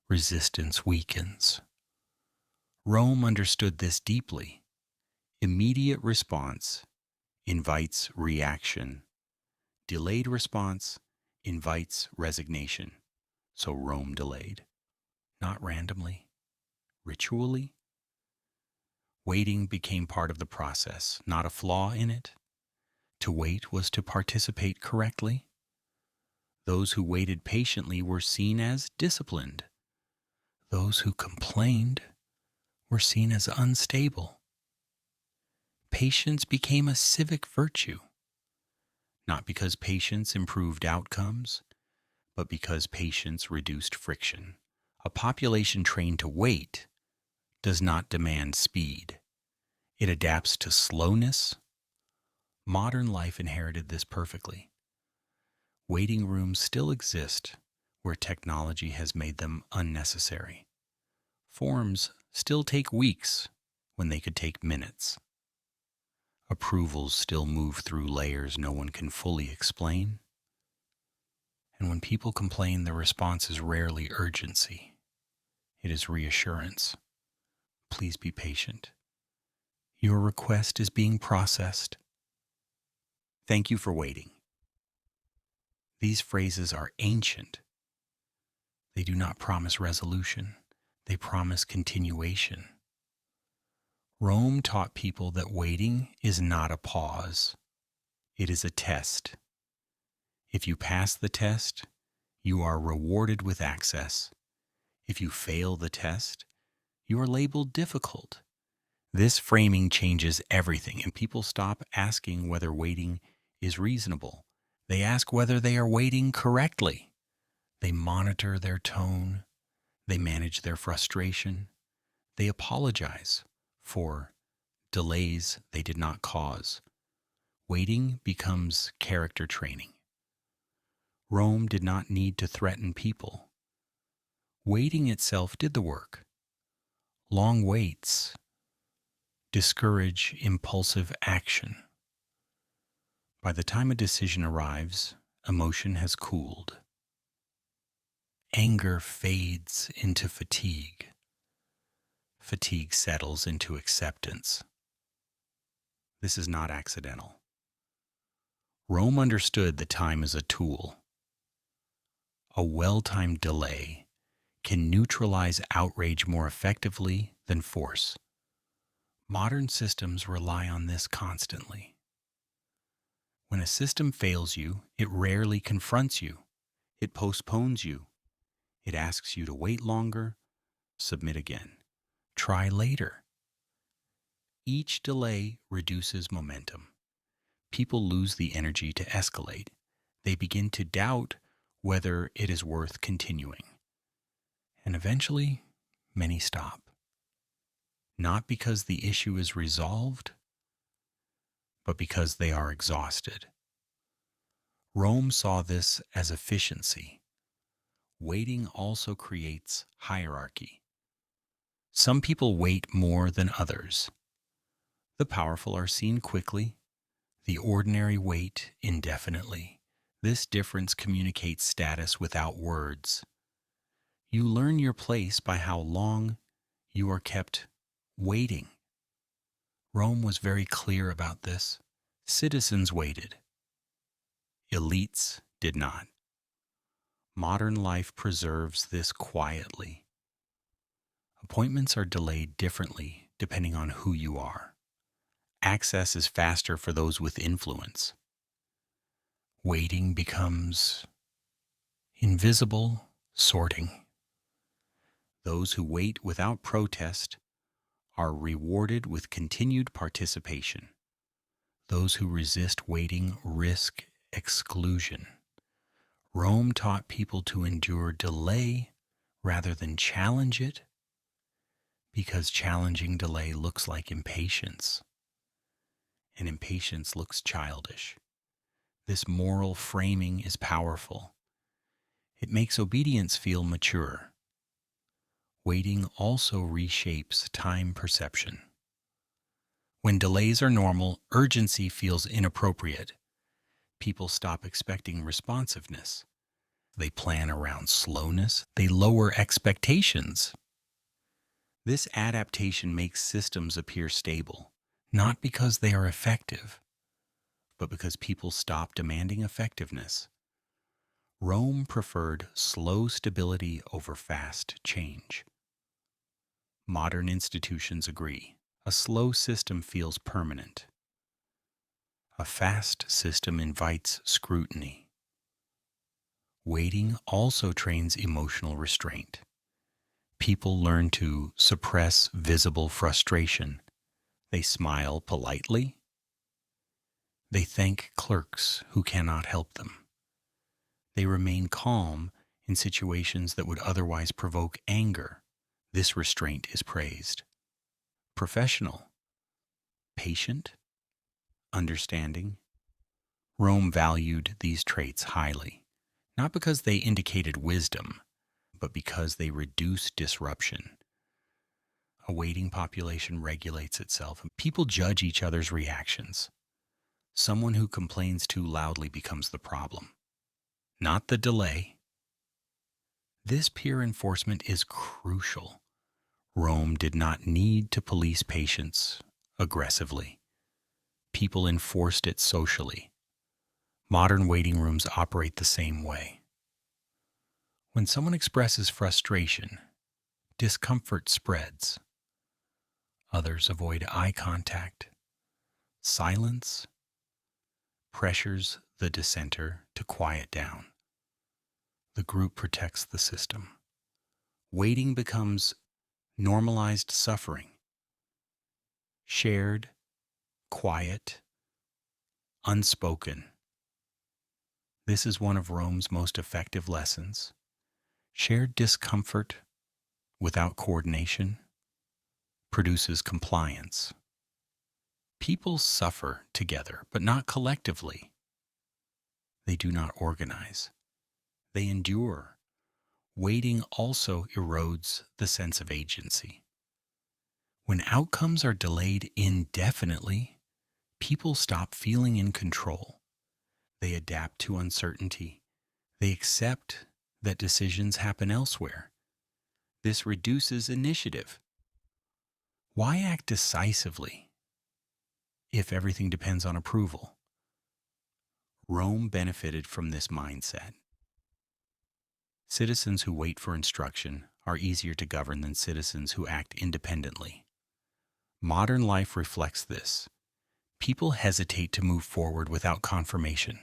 resistance weakens. Rome understood this deeply. Immediate response invites reaction. Delayed response invites resignation. So Rome delayed, not randomly, ritually. Waiting became part of the process, not a flaw in it. To wait was to participate correctly. Those who waited patiently were seen as disciplined. Those who complained were seen as unstable. Patience became a civic virtue, not because patience improved outcomes, but because patience reduced friction. A population trained to wait does not demand speed. It adapts to slowness. Modern life inherited this perfectly. Waiting rooms still exist where technology has made them unnecessary. Forms still take weeks when they could take minutes. Approvals still move through layers no one can fully explain. And when people complain, the response is rarely urgency. It is reassurance. Please be patient. Your request is being processed. Thank you for waiting. These phrases are ancient. They do not promise resolution. They promise continuation. Rome taught people that waiting is not a pause. It is a test. If you pass the test, you are rewarded with access. If you fail the test, you are labeled difficult. This framing changes everything, and people stop asking whether waiting is reasonable. They ask whether they are waiting correctly. They monitor their tone. They manage their frustration. They apologize for delays they did not cause. Waiting becomes character training. Rome did not need to threaten people. Waiting itself did the work. Long waits discourage impulsive action. By the time a decision arrives, emotion has cooled. Anger fades into fatigue. Fatigue settles into acceptance. This is not accidental. Rome understood that time is a tool. A well-timed delay can neutralize outrage more effectively than force. Modern systems rely on this constantly. When a system fails you, it rarely confronts you. It postpones you. It asks you to wait longer, submit again, try later. Each delay reduces momentum. People lose the energy to escalate. They begin to doubt whether it is worth continuing. And eventually, many stop. Not because the issue is resolved, but because they are exhausted. Rome saw this as efficiency. Waiting also creates hierarchy. Some people wait more than others. The powerful are seen quickly. The ordinary wait indefinitely. This difference communicates status without words. You learn your place by how long you are kept waiting. Rome was very clear about this. Citizens waited. Elites did not. Modern life preserves this quietly. Appointments are delayed differently depending on who you are. Access is faster for those with influence. Waiting becomes invisible sorting. Those who wait without protest are rewarded with continued participation. Those who resist waiting risk exclusion. Rome taught people to endure delay rather than challenge it, because challenging delay looks like impatience, and impatience looks childish. This moral framing is powerful. It makes obedience feel mature. Waiting also reshapes time perception. When delays are normal, urgency feels inappropriate. People stop expecting responsiveness. They plan around slowness. They lower expectations. This adaptation makes systems appear stable, not because they are effective, but because people stop demanding effectiveness. Rome preferred slow stability over fast change. Modern institutions agree. A slow system feels permanent. A fast system invites scrutiny. Waiting also trains emotional restraint. People learn to suppress visible frustration. They smile politely. They thank clerks who cannot help them. They remain calm in situations that would otherwise provoke anger. This restraint is praised. Professional, patient, understanding. Rome valued these traits highly, not because they indicated wisdom, but because they reduce disruption. A waiting population regulates itself, and people judge each other's reactions. Someone who complains too loudly becomes the problem, not the delay. This peer enforcement is crucial. Rome did not need to police patience aggressively. People enforced it socially. Modern waiting rooms operate the same way. When someone expresses frustration, discomfort spreads. Others avoid eye contact. Silence pressures the dissenter to quiet down. The group protects the system. Waiting becomes normalized suffering. Shared, quiet, unspoken. This is one of Rome's most effective lessons. Shared discomfort without coordination produces compliance. People suffer together, but not collectively. They do not organize. They endure. Waiting also erodes the sense of agency. When outcomes are delayed indefinitely, people stop feeling in control. They adapt to uncertainty. They accept that decisions happen elsewhere. This reduces initiative. Why act decisively if everything depends on approval? Rome benefited from this mindset. Citizens who wait for instruction are easier to govern than citizens who act independently. Modern life reflects this. People hesitate to move forward without confirmation.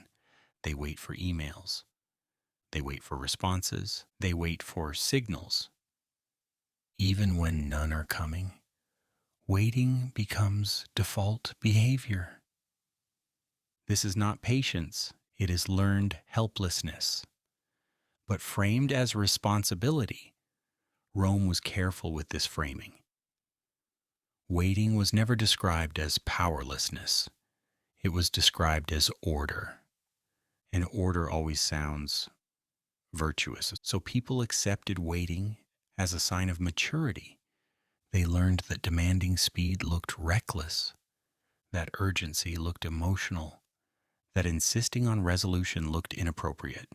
They wait for emails. They wait for responses. They wait for signals. Even when none are coming, waiting becomes default behavior. This is not patience. It is learned helplessness. But framed as responsibility, Rome was careful with this framing. Waiting was never described as powerlessness. It was described as order. And order always sounds virtuous. So people accepted waiting as a sign of maturity. They learned that demanding speed looked reckless, that urgency looked emotional, that insisting on resolution looked inappropriate.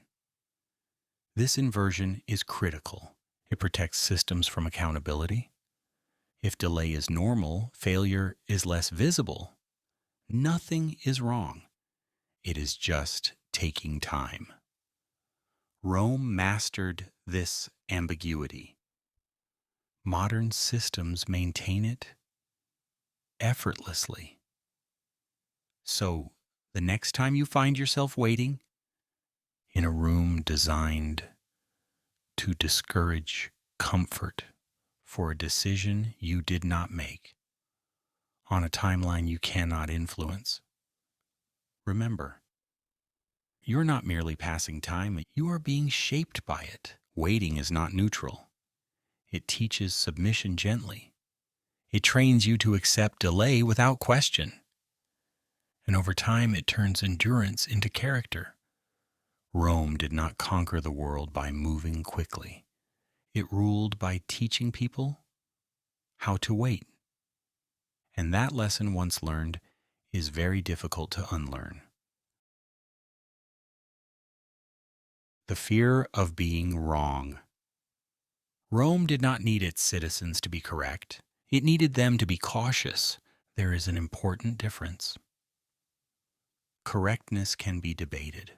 This inversion is critical. It protects systems from accountability. If delay is normal, failure is less visible. Nothing is wrong. It is just taking time. Rome mastered this ambiguity. Modern systems maintain it effortlessly. So, the next time you find yourself waiting in a room designed to discourage comfort for a decision you did not make, on a timeline you cannot influence, remember, you're not merely passing time, you are being shaped by it. Waiting is not neutral. It teaches submission gently. It trains you to accept delay without question. And over time, it turns endurance into character. Rome did not conquer the world by moving quickly. It ruled by teaching people how to wait. And that lesson, once learned, is very difficult to unlearn. The fear of being wrong. Rome did not need its citizens to be correct. It needed them to be cautious. There is an important difference. Correctness can be debated.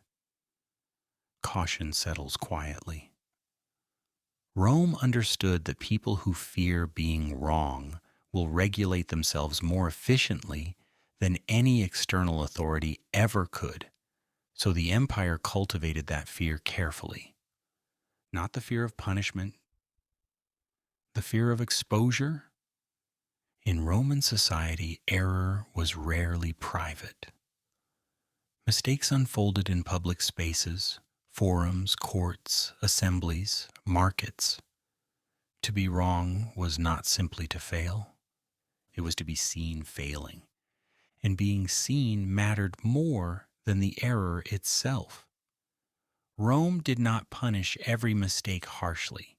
Caution settles quietly. Rome understood that people who fear being wrong will regulate themselves more efficiently than any external authority ever could. So the empire cultivated that fear carefully. Not the fear of punishment, the fear of exposure. In Roman society, error was rarely private. Mistakes unfolded in public spaces, forums, courts, assemblies, markets. To be wrong was not simply to fail. It was to be seen failing. And being seen mattered more than the error itself. Rome did not punish every mistake harshly.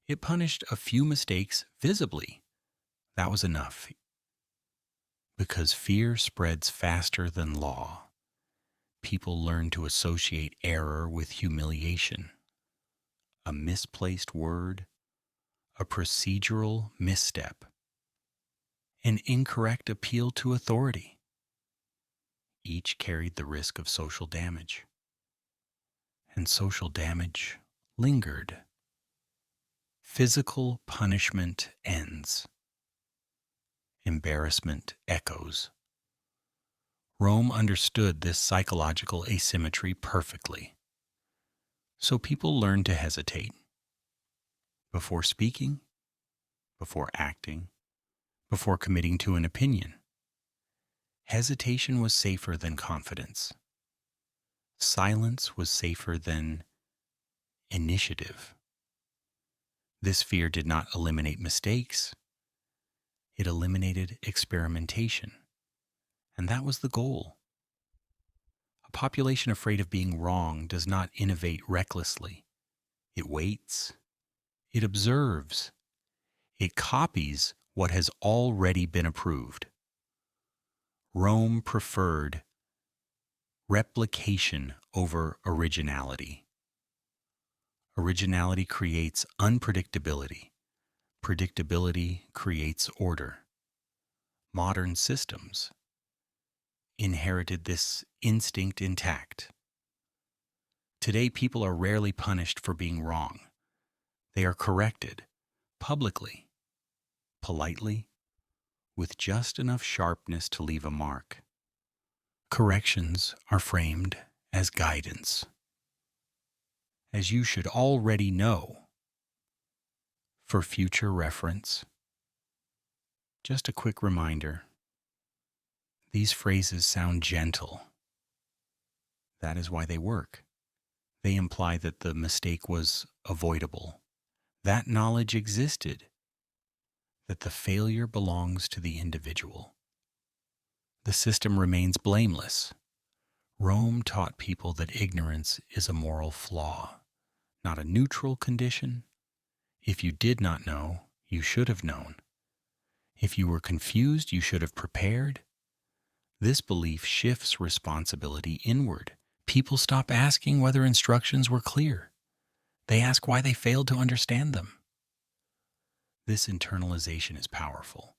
It punished a few mistakes visibly. That was enough. Because fear spreads faster than law. People learn to associate error with humiliation, a misplaced word, a procedural misstep, an incorrect appeal to authority. Each carried the risk of social damage, and social damage lingered. Physical punishment ends. Embarrassment echoes. Rome understood this psychological asymmetry perfectly. So people learned to hesitate before speaking, before acting, before committing to an opinion. Hesitation was safer than confidence. Silence was safer than initiative. This fear did not eliminate mistakes. It eliminated experimentation. And that was the goal. A population afraid of being wrong does not innovate recklessly. It waits. It observes. It copies what has already been approved. Rome preferred replication over originality. Originality creates unpredictability. Predictability creates order. Modern systems inherited this instinct intact. Today, people are rarely punished for being wrong. They are corrected publicly, politely, with just enough sharpness to leave a mark. Corrections are framed as guidance. As you should already know, for future reference, just a quick reminder, these phrases sound gentle. That is why they work. They imply that the mistake was avoidable, that knowledge existed, that the failure belongs to the individual. The system remains blameless. Rome taught people that ignorance is a moral flaw, not a neutral condition. If you did not know, you should have known. If you were confused, you should have prepared. This belief shifts responsibility inward. People stop asking whether instructions were clear. They ask why they failed to understand them. This internalization is powerful.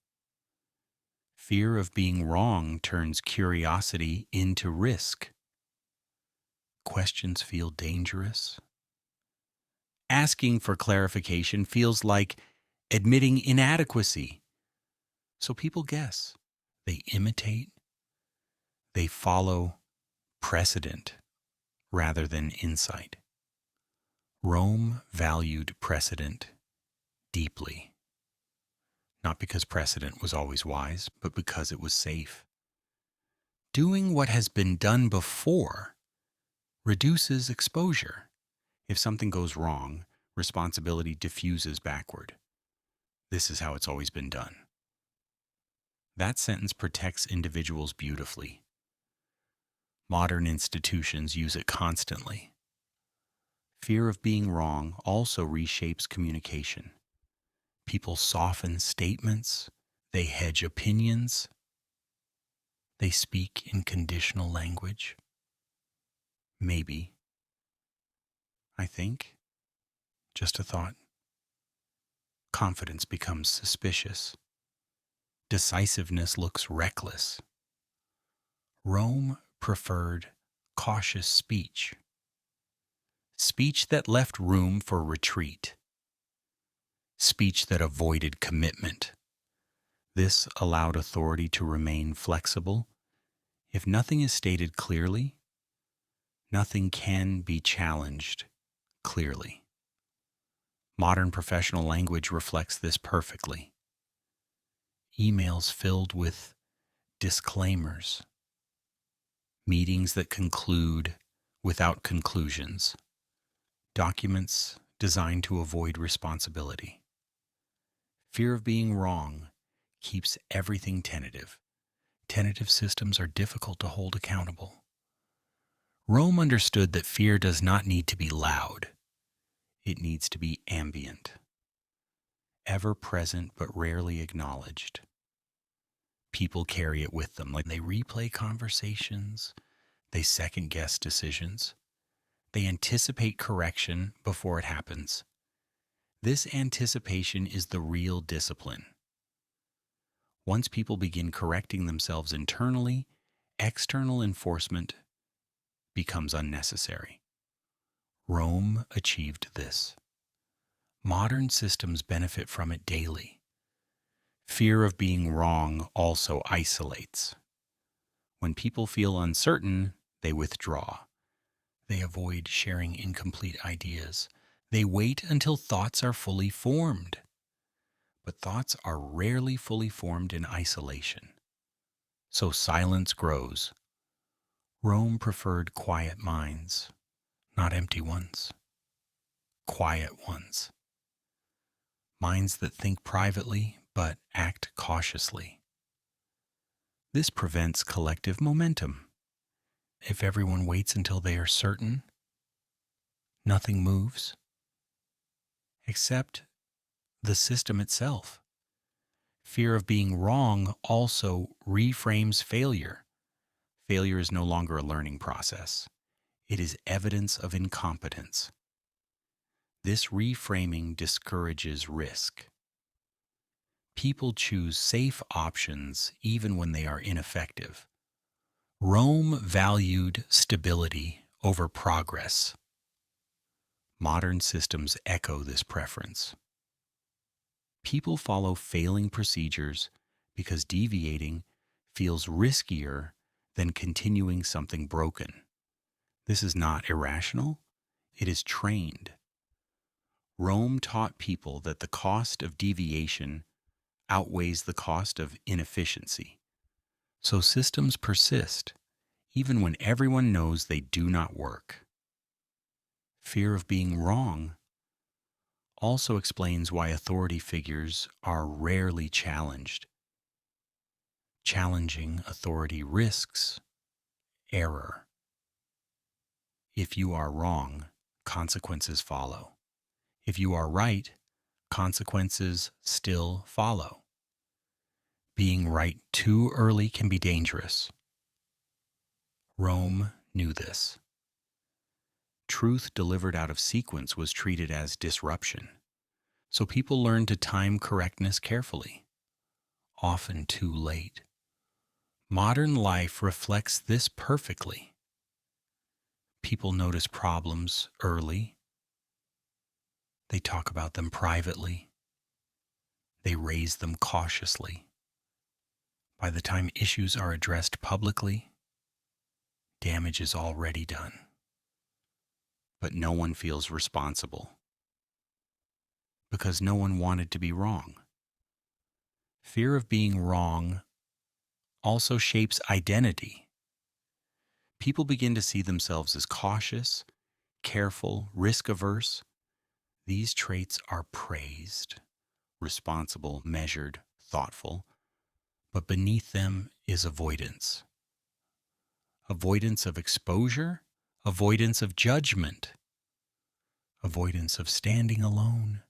Fear of being wrong turns curiosity into risk. Questions feel dangerous. Asking for clarification feels like admitting inadequacy. So people guess. They imitate. They follow precedent rather than insight. Rome valued precedent deeply. Not because precedent was always wise, but because it was safe. Doing what has been done before reduces exposure. If something goes wrong, responsibility diffuses backward. This is how it's always been done. That sentence protects individuals beautifully. Modern institutions use it constantly. Fear of being wrong also reshapes communication. People soften statements, they hedge opinions, they speak in conditional language. Maybe. I think. Just a thought. Confidence becomes suspicious. Decisiveness looks reckless. Rome preferred cautious speech. Speech that left room for retreat. Speech that avoided commitment. This allowed authority to remain flexible. If nothing is stated clearly, nothing can be challenged clearly. Modern professional language reflects this perfectly. Emails filled with disclaimers. Meetings that conclude without conclusions. Documents designed to avoid responsibility. Fear of being wrong keeps everything tentative. Tentative systems are difficult to hold accountable. Rome understood that fear does not need to be loud. It needs to be ambient, ever present but rarely acknowledged. People carry it with them, like they replay conversations, They second-guess decisions. They anticipate correction before it happens. This anticipation is the real discipline. Once people begin correcting themselves internally, external enforcement becomes unnecessary. Rome achieved this. Modern systems benefit from it daily. Fear of being wrong also isolates. When people feel uncertain, they withdraw. They avoid sharing incomplete ideas. They wait until thoughts are fully formed. But thoughts are rarely fully formed in isolation. So silence grows. Rome preferred quiet minds, not empty ones. Quiet ones. Minds that think privately but act cautiously. This prevents collective momentum. If everyone waits until they are certain, nothing moves, except the system itself. Fear of being wrong also reframes failure. Failure is no longer a learning process. It is evidence of incompetence. This reframing discourages risk. People choose safe options even when they are ineffective. Rome valued stability over progress. Modern systems echo this preference. People follow failing procedures because deviating feels riskier than continuing something broken. This is not irrational, it is trained. Rome taught people that the cost of deviation outweighs the cost of inefficiency. So systems persist, even when everyone knows they do not work. Fear of being wrong also explains why authority figures are rarely challenged. Challenging authority risks error. If you are wrong, consequences follow. If you are right, consequences still follow. Being right too early can be dangerous. Rome knew this. Truth delivered out of sequence was treated as disruption, so people learned to time correctness carefully, often too late. Modern life reflects this perfectly. People notice problems early. They talk about them privately. They raise them cautiously. By the time issues are addressed publicly, damage is already done. But no one feels responsible because no one wanted to be wrong. Fear of being wrong also shapes identity. People begin to see themselves as cautious, careful, risk-averse. These traits are praised, responsible, measured, thoughtful, but beneath them is avoidance. Avoidance of exposure, avoidance of judgment, avoidance of standing alone.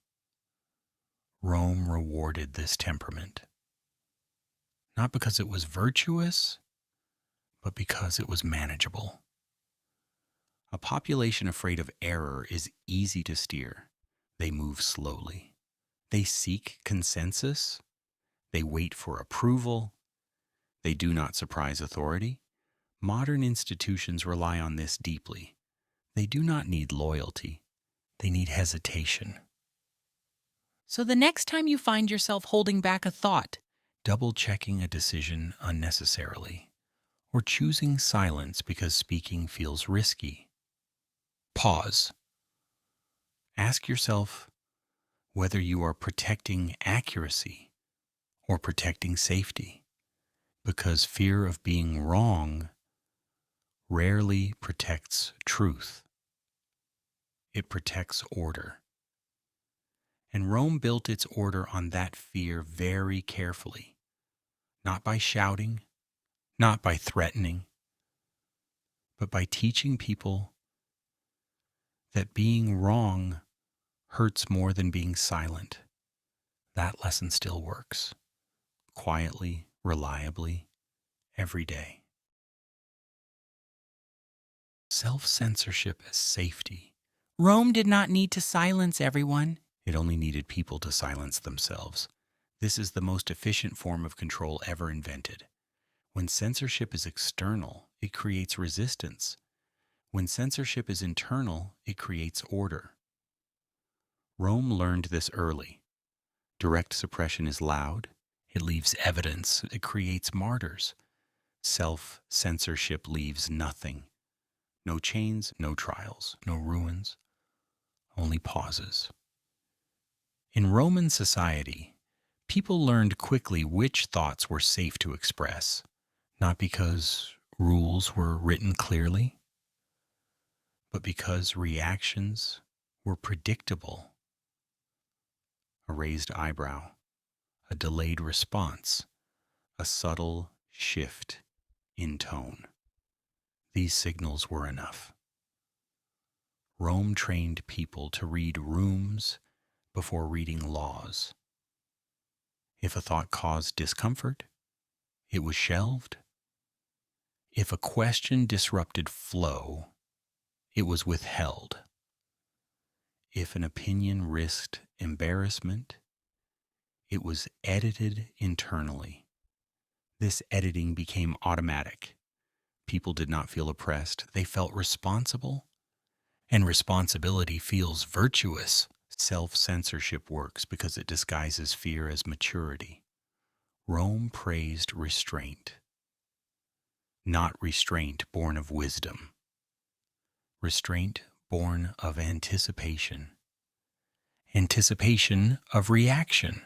Rome rewarded this temperament, not because it was virtuous, but because it was manageable. A population afraid of error is easy to steer. They move slowly. They seek consensus. They wait for approval. They do not surprise authority. Modern institutions rely on this deeply. They do not need loyalty. They need hesitation. So the next time you find yourself holding back a thought, double-checking a decision unnecessarily, or choosing silence because speaking feels risky, pause. Ask yourself whether you are protecting accuracy or protecting safety, because fear of being wrong rarely protects truth. It protects order. And Rome built its order on that fear very carefully, not by shouting, not by threatening, but by teaching people that being wrong hurts more than being silent. That lesson still works, quietly, reliably, every day. self-censorship as safety. Rome did not need to silence everyone. It only needed people to silence themselves. This is the most efficient form of control ever invented. When censorship is external, it creates resistance. When censorship is internal, it creates order. Rome learned this early. Direct suppression is loud. It leaves evidence. It creates martyrs. Self-censorship leaves nothing. No chains, no trials, no ruins, only pauses. In Roman society, people learned quickly which thoughts were safe to express, not because rules were written clearly, but because reactions were predictable. A raised eyebrow, a delayed response, a subtle shift in tone. These signals were enough. Rome trained people to read rooms before reading laws. If a thought caused discomfort, it was shelved. If a question disrupted flow, it was withheld. If an opinion risked embarrassment, it was edited internally. This editing became automatic. People did not feel oppressed. They felt responsible. And responsibility feels virtuous. Self-censorship works because it disguises fear as maturity. Rome praised restraint, not restraint born of wisdom. Restraint born of anticipation. Anticipation of reaction.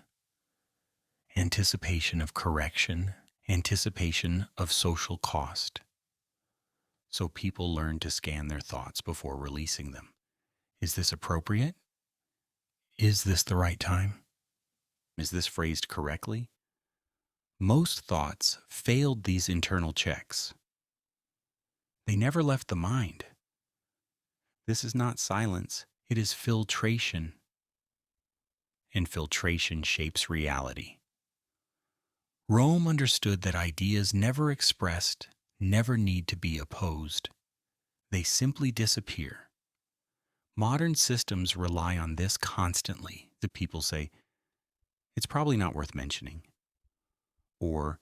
Anticipation of correction. Anticipation of social cost. So people learn to scan their thoughts before releasing them. Is this appropriate? Is this the right time? Is this phrased correctly? Most thoughts failed these internal checks. They never left the mind. This is not silence, it is filtration. And filtration shapes reality. Rome understood that ideas never expressed, never need to be opposed. They simply disappear. Modern systems rely on this constantly. The people say, it's probably not worth mentioning. Or,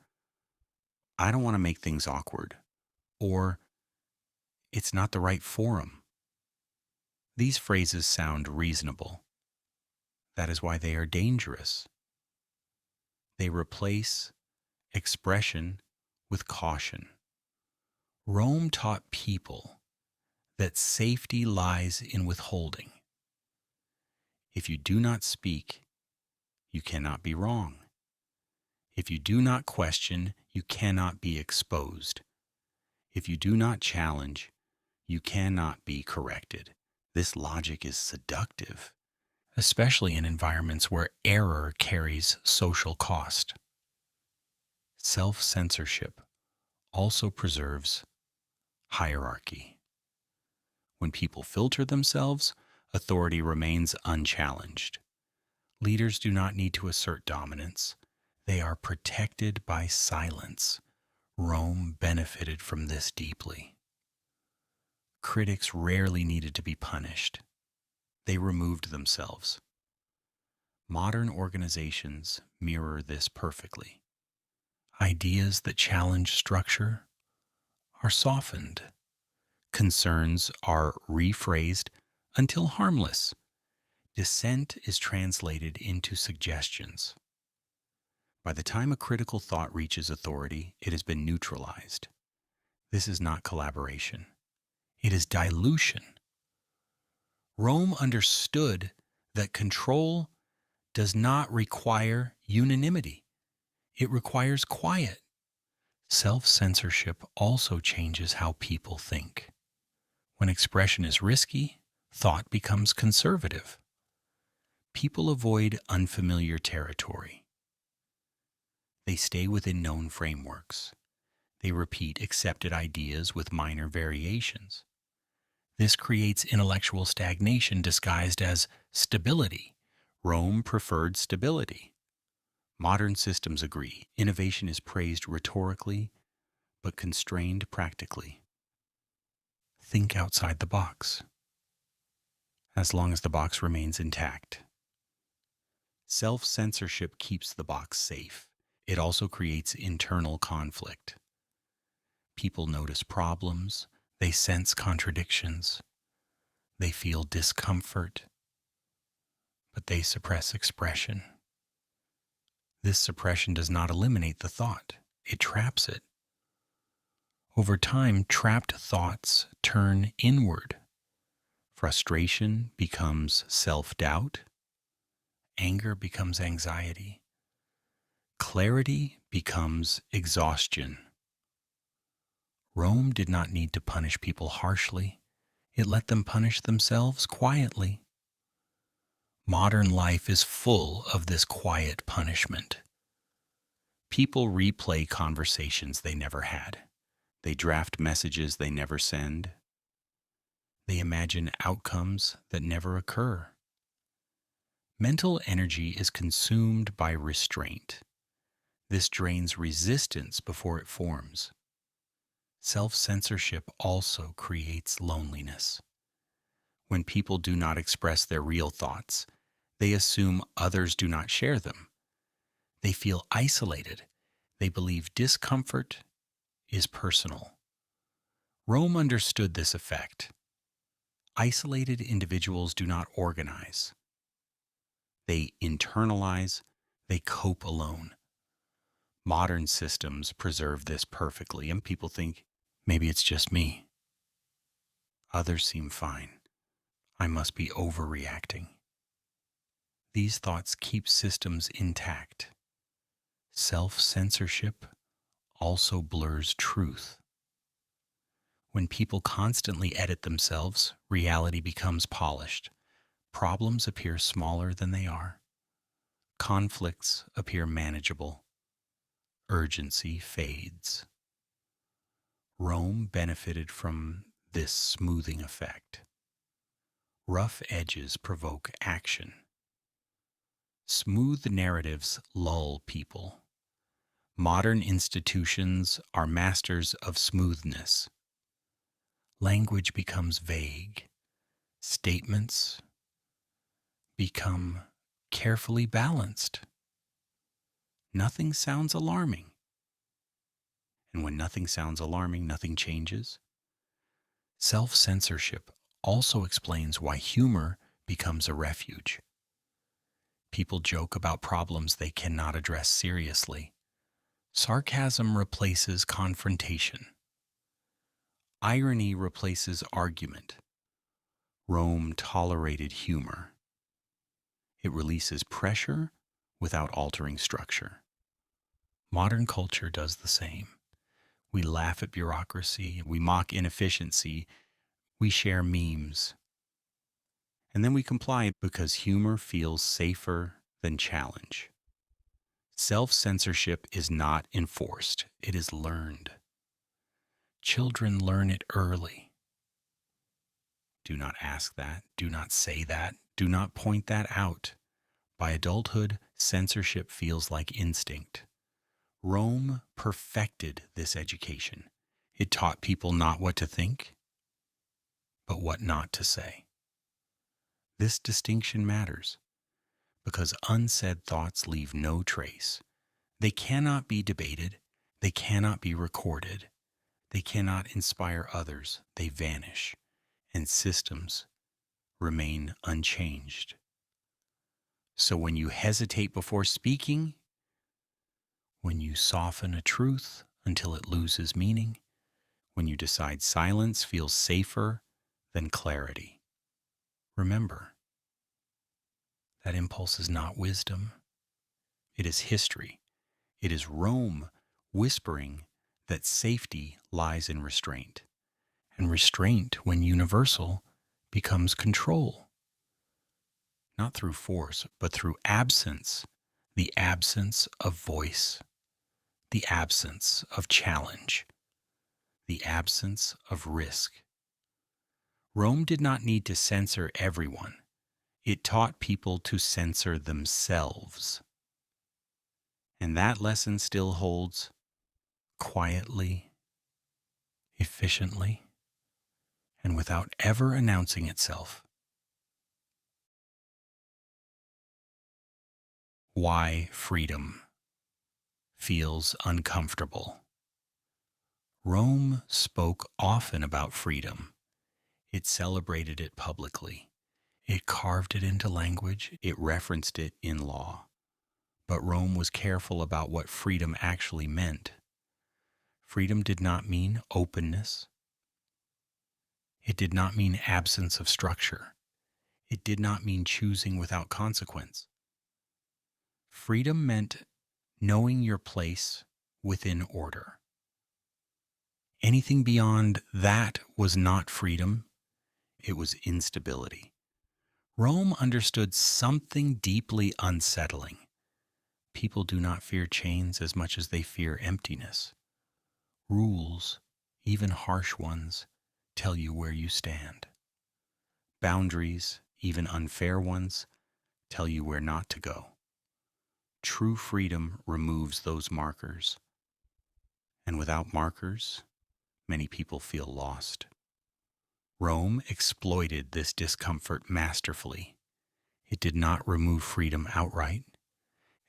I don't want to make things awkward. Or, it's not the right forum. These phrases sound reasonable. That is why they are dangerous. They replace expression with caution. Rome taught people that safety lies in withholding. If you do not speak, you cannot be wrong. If you do not question, you cannot be exposed. If you do not challenge, you cannot be corrected. This logic is seductive, especially in environments where error carries social cost. Self-censorship also preserves hierarchy. When people filter themselves, authority remains unchallenged. Leaders do not need to assert dominance. They are protected by silence. Rome benefited from this deeply. Critics rarely needed to be punished. They removed themselves. Modern organizations mirror this perfectly. Ideas that challenge structure are softened. Concerns are rephrased until harmless. Dissent is translated into suggestions. By the time a critical thought reaches authority, it has been neutralized. This is not collaboration. It is dilution. Rome understood that control does not require unanimity. It requires quiet. Self-censorship also changes how people think. When expression is risky, thought becomes conservative. People avoid unfamiliar territory. They stay within known frameworks. They repeat accepted ideas with minor variations. This creates intellectual stagnation disguised as stability. Rome preferred stability. Modern systems agree. Innovation is praised rhetorically, but constrained practically. think outside the box, as long as the box remains intact. Self-censorship keeps the box safe. It also creates internal conflict. People notice problems, they sense contradictions, they feel discomfort, but they suppress expression. This suppression does not eliminate the thought, it traps it. Over time, trapped thoughts turn inward. Frustration becomes self-doubt. Anger becomes anxiety. Clarity becomes exhaustion. Rome did not need to punish people harshly. It let them punish themselves quietly. Modern life is full of this quiet punishment. People replay conversations they never had. They draft messages they never send. They imagine outcomes that never occur. Mental energy is consumed by restraint. This drains resistance before it forms. Self-censorship also creates loneliness. When people do not express their real thoughts, they assume others do not share them. They feel isolated. They believe discomfort is personal. Rome understood this effect. Isolated individuals do not organize. They internalize, they cope alone. Modern systems preserve this perfectly, and people think, maybe it's just me. Others seem fine. I must be overreacting. These thoughts keep systems intact. Self-censorship also blurs truth. When people constantly edit themselves, reality becomes polished. Problems appear smaller than they are. Conflicts appear manageable. Urgency fades. Rome benefited from this smoothing effect. Rough edges provoke action. Smooth narratives lull people. Modern institutions are masters of smoothness. Language becomes vague. Statements become carefully balanced. Nothing sounds alarming. And when nothing sounds alarming, nothing changes. Self-censorship also explains why humor becomes a refuge. People joke about problems they cannot address seriously. Sarcasm replaces confrontation. Irony replaces argument. Rome tolerated humor. It releases pressure without altering structure. Modern culture does the same. We laugh at bureaucracy, we mock inefficiency, we share memes. And then we comply because humor feels safer than challenge. Self-censorship is not enforced, it is learned. Children learn it early. Do not ask that, do not say that, do not point that out. By adulthood, censorship feels like instinct. Rome perfected this education. It taught people not what to think, but what not to say. This distinction matters because unsaid thoughts leave no trace. They cannot be debated, they cannot be recorded, they cannot inspire others, they vanish, and systems remain unchanged. So when you hesitate before speaking, when you soften a truth until it loses meaning, when you decide silence feels safer than clarity, remember, that impulse is not wisdom. It is history. It is Rome whispering that safety lies in restraint. And restraint, when universal, becomes control. Not through force, but through absence. The absence of voice. The absence of challenge. The absence of risk. Rome did not need to censor everyone. It taught people to censor themselves. And that lesson still holds quietly, efficiently, and without ever announcing itself. Why freedom feels uncomfortable. Rome spoke often about freedom. It celebrated it publicly. It carved it into language. It referenced it in law. But Rome was careful about what freedom actually meant. Freedom did not mean openness. It did not mean absence of structure. It did not mean choosing without consequence. Freedom meant knowing your place within order. Anything beyond that was not freedom. It was instability. Rome understood something deeply unsettling. People do not fear chains as much as they fear emptiness. Rules, even harsh ones, tell you where you stand. Boundaries, even unfair ones, tell you where not to go. True freedom removes those markers. And without markers, many people feel lost. Rome exploited this discomfort masterfully. It did not remove freedom outright.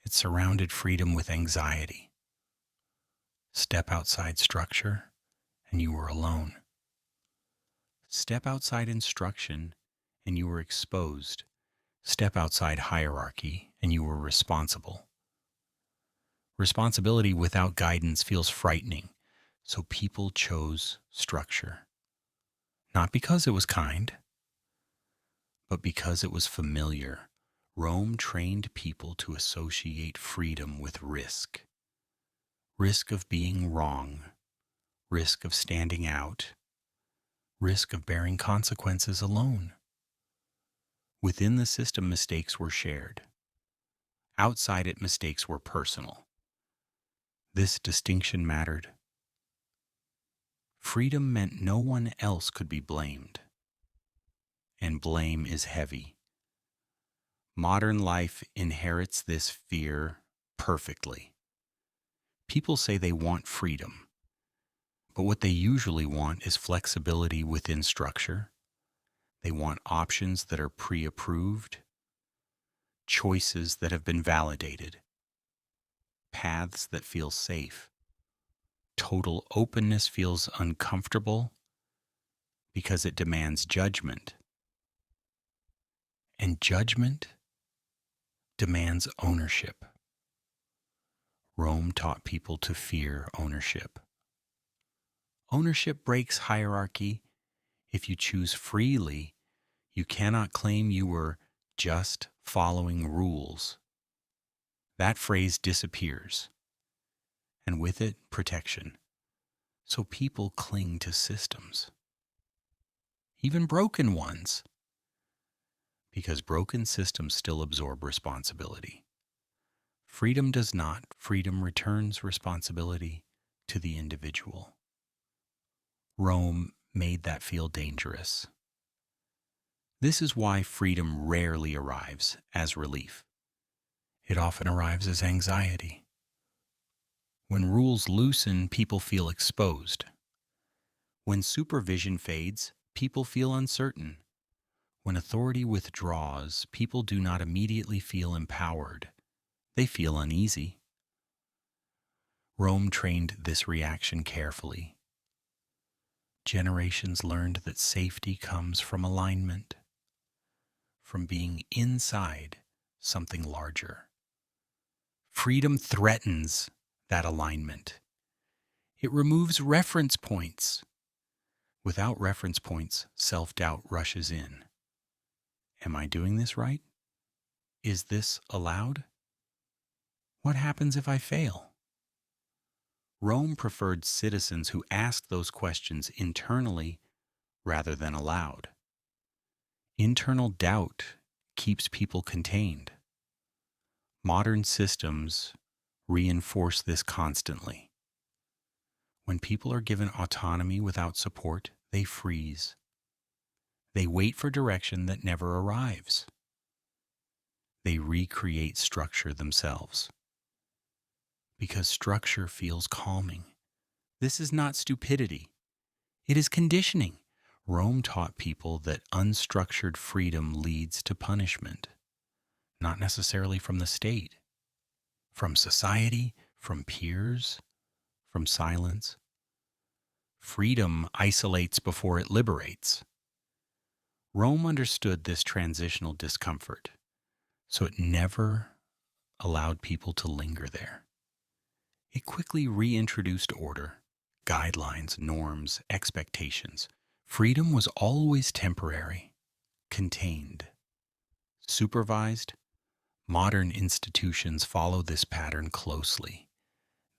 It surrounded freedom with anxiety. Step outside structure, and you were alone. Step outside instruction, and you were exposed. Step outside hierarchy, and you were responsible. Responsibility without guidance feels frightening, so people chose structure. Not because it was kind, but because it was familiar. Rome trained people to associate freedom with risk. Risk of being wrong, risk of standing out, risk of bearing consequences alone. Within the system, mistakes were shared. Outside it, mistakes were personal. This distinction mattered. Freedom meant no one else could be blamed. And blame is heavy. Modern life inherits this fear perfectly. People say they want freedom, but what they usually want is flexibility within structure. They want options that are pre-approved, choices that have been validated, paths that feel safe. Total openness feels uncomfortable because it demands judgment. And judgment demands ownership. Rome taught people to fear ownership. Ownership breaks hierarchy. If you choose freely, you cannot claim you were just following rules. That phrase disappears, and with it, protection. So people cling to systems, even broken ones, because broken systems still absorb responsibility. Freedom does not. Freedom returns responsibility to the individual. Rome made that feel dangerous. This is why freedom rarely arrives as relief. It often arrives as anxiety. When rules loosen, people feel exposed. When supervision fades, people feel uncertain. When authority withdraws, people do not immediately feel empowered. They feel uneasy. Rome trained this reaction carefully. Generations learned that safety comes from alignment, from being inside something larger. Freedom threatens that alignment. It removes reference points. Without reference points, self-doubt rushes in. Am I doing this right? Is this allowed? What happens if I fail? Rome preferred citizens who asked those questions internally rather than aloud. Internal doubt keeps people contained. Modern systems reinforce this constantly. When people are given autonomy without support, they freeze. They wait for direction that never arrives. They recreate structure themselves. Because structure feels calming. This is not stupidity. It is conditioning. Rome taught people that unstructured freedom leads to punishment, not necessarily from the state, from society, from peers, from silence. Freedom isolates before it liberates. Rome understood this transitional discomfort, so it never allowed people to linger there. It quickly reintroduced order, guidelines, norms, expectations. Freedom was always temporary, contained, supervised. Modern institutions follow this pattern closely.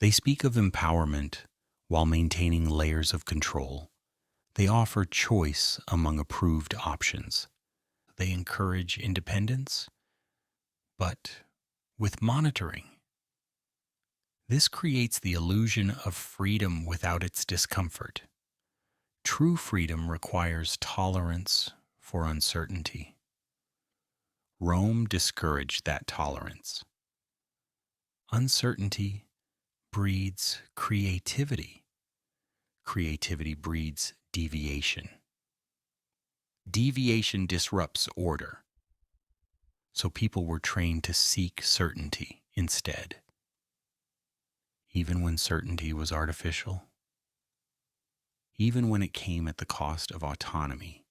They speak of empowerment while maintaining layers of control. They offer choice among approved options. They encourage independence, but with monitoring. This creates the illusion of freedom without its discomfort. True freedom requires tolerance for uncertainty. Rome discouraged that tolerance. Uncertainty breeds creativity. Creativity breeds deviation. Deviation disrupts order. So people were trained to seek certainty instead, even when certainty was artificial, even when it came at the cost of autonomy.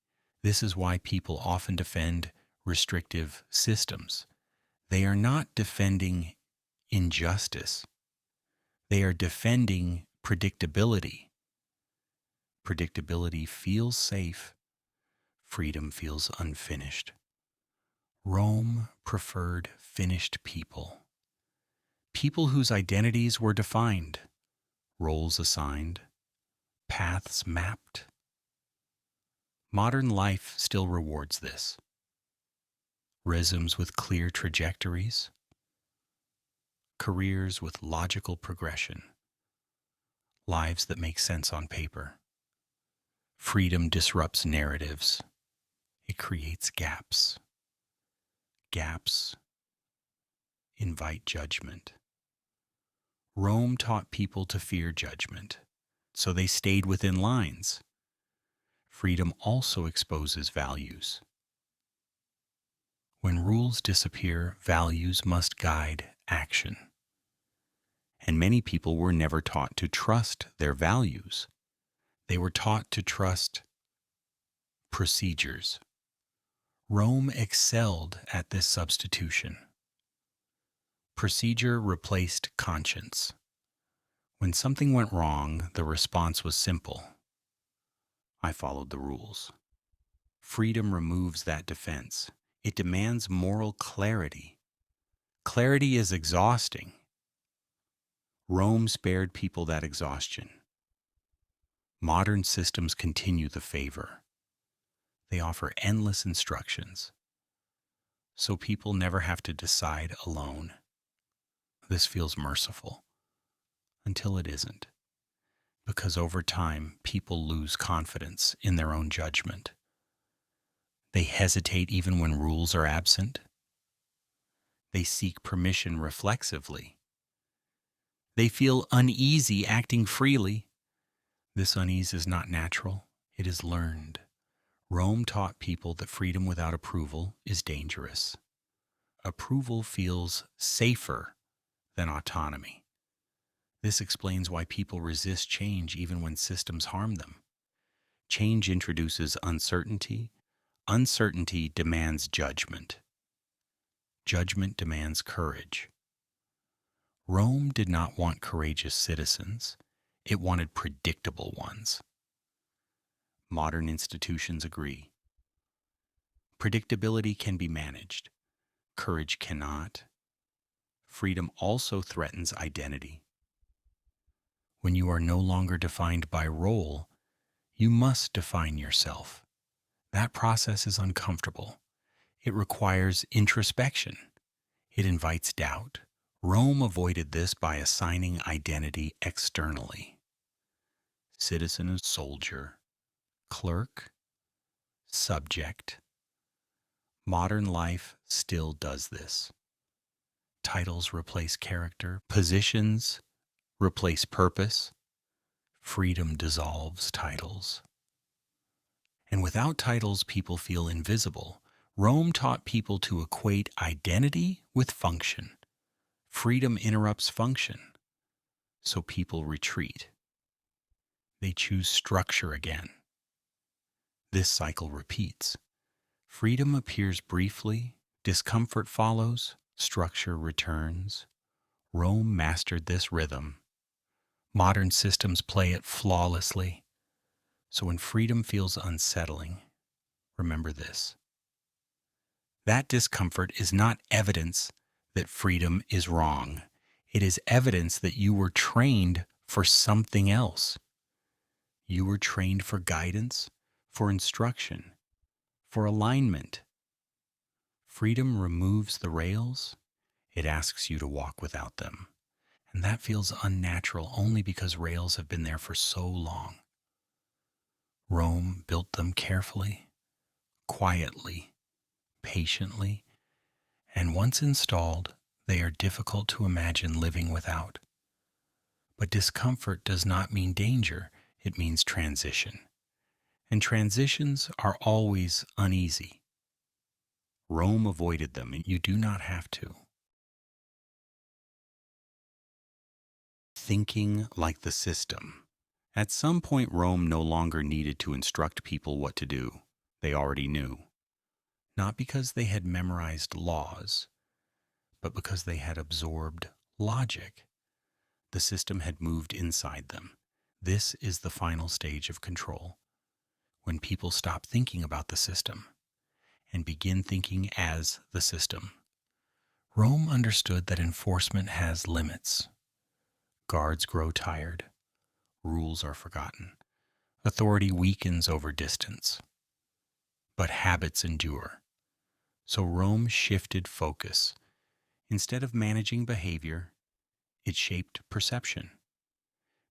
This is why people often defend restrictive systems. They are not defending injustice. They are defending predictability. Predictability feels safe. Freedom feels unfinished. Rome preferred finished people. People whose identities were defined, roles assigned, paths mapped. Modern life still rewards this. Rhythms with clear trajectories, careers with logical progression, lives that make sense on paper. Freedom disrupts narratives. It creates gaps. Gaps invite judgment. Rome taught people to fear judgment, so they stayed within lines. Freedom also exposes values. When rules disappear, values must guide action. And many people were never taught to trust their values. They were taught to trust procedures. Rome excelled at this substitution. Procedure replaced conscience. When something went wrong, the response was simple. I followed the rules. Freedom removes that defense. It demands moral clarity. Clarity is exhausting. Rome spared people that exhaustion. Modern systems continue the favor. They offer endless instructions, so people never have to decide alone. This feels merciful, until it isn't, because over time, people lose confidence in their own judgment. They hesitate even when rules are absent. They seek permission reflexively. They feel uneasy acting freely. This unease is not natural, it is learned. Rome taught people that freedom without approval is dangerous. Approval feels safer than autonomy. This explains why people resist change even when systems harm them. Change introduces uncertainty. Uncertainty demands judgment. Judgment demands courage. Rome did not want courageous citizens. It wanted predictable ones. Modern institutions agree. Predictability can be managed. Courage cannot. Freedom also threatens identity. When you are no longer defined by role, you must define yourself. That process is uncomfortable. It requires introspection. It invites doubt. Rome avoided this by assigning identity externally. Citizen and soldier, clerk, subject. Modern life still does this. Titles replace character. Positions replace purpose. Freedom dissolves titles. And without titles, people feel invisible. Rome taught people to equate identity with function. Freedom interrupts function, so people retreat. They choose structure again. This cycle repeats. Freedom appears briefly, discomfort follows, structure returns. Rome mastered this rhythm. Modern systems play it flawlessly. So when freedom feels unsettling, remember this. That discomfort is not evidence that freedom is wrong. It is evidence that you were trained for something else. You were trained for guidance, for instruction, for alignment. Freedom removes the rails. It asks you to walk without them. And that feels unnatural only because rails have been there for so long. Rome built them carefully, quietly, patiently, and once installed, they are difficult to imagine living without. But discomfort does not mean danger, it means transition. And transitions are always uneasy. Rome avoided them, and you do not have to. Thinking like the system. At some point, Rome no longer needed to instruct people what to do. They already knew. Not because they had memorized laws, but because they had absorbed logic. The system had moved inside them. This is the final stage of control, when people stop thinking about the system and begin thinking as the system. Rome understood that enforcement has limits. Guards grow tired. Rules are forgotten. Authority weakens over distance. But habits endure. So Rome shifted focus. Instead of managing behavior, it shaped perception.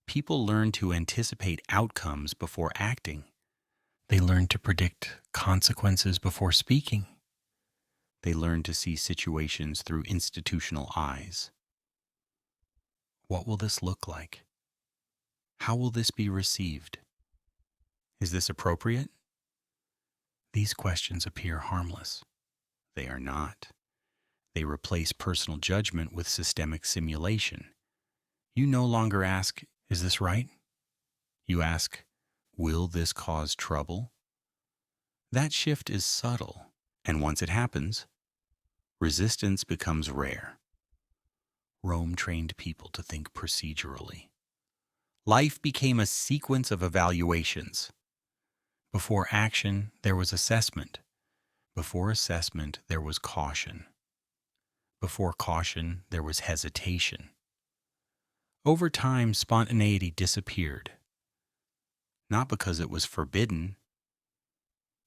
People learned to anticipate outcomes before acting. They learned to predict consequences before speaking. They learned to see situations through institutional eyes. What will this look like? How will this be received? Is this appropriate? These questions appear harmless. They are not. They replace personal judgment with systemic simulation. You no longer ask, is this right? You ask, will this cause trouble? That shift is subtle, and once it happens, resistance becomes rare. Rome trained people to think procedurally. Life became a sequence of evaluations. Before action, there was assessment. Before assessment, there was caution. Before caution, there was hesitation. Over time, spontaneity disappeared. Not because it was forbidden,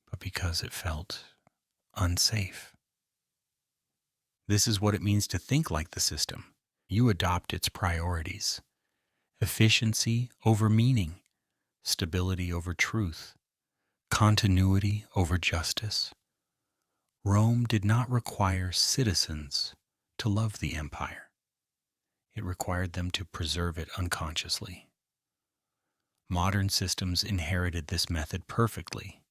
but because it felt unsafe. This is what it means to think like the system. You adopt its priorities. Efficiency over meaning, stability over truth, continuity over justice. Rome did not require citizens to love the empire. It required them to preserve it unconsciously. Modern systems inherited this method perfectly.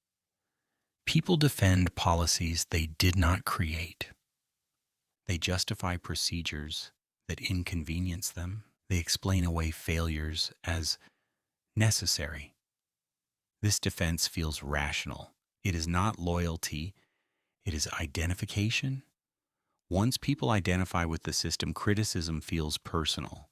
People defend policies they did not create. They justify procedures that inconvenience them. They explain away failures as necessary. This defense feels rational. It is not loyalty, it is identification. Once people identify with the system, criticism feels personal.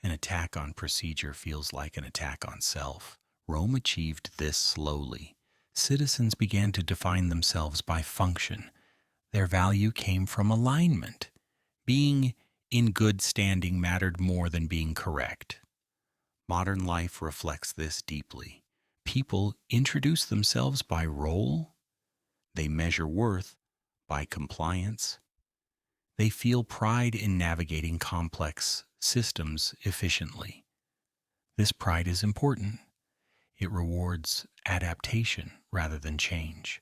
An attack on procedure feels like an attack on self. Rome achieved this slowly. Citizens began to define themselves by function. Their value came from alignment. Being in good standing mattered more than being correct. Modern life reflects this deeply. People introduce themselves by role. They measure worth by compliance. They feel pride in navigating complex systems efficiently. This pride is important. It rewards adaptation rather than change.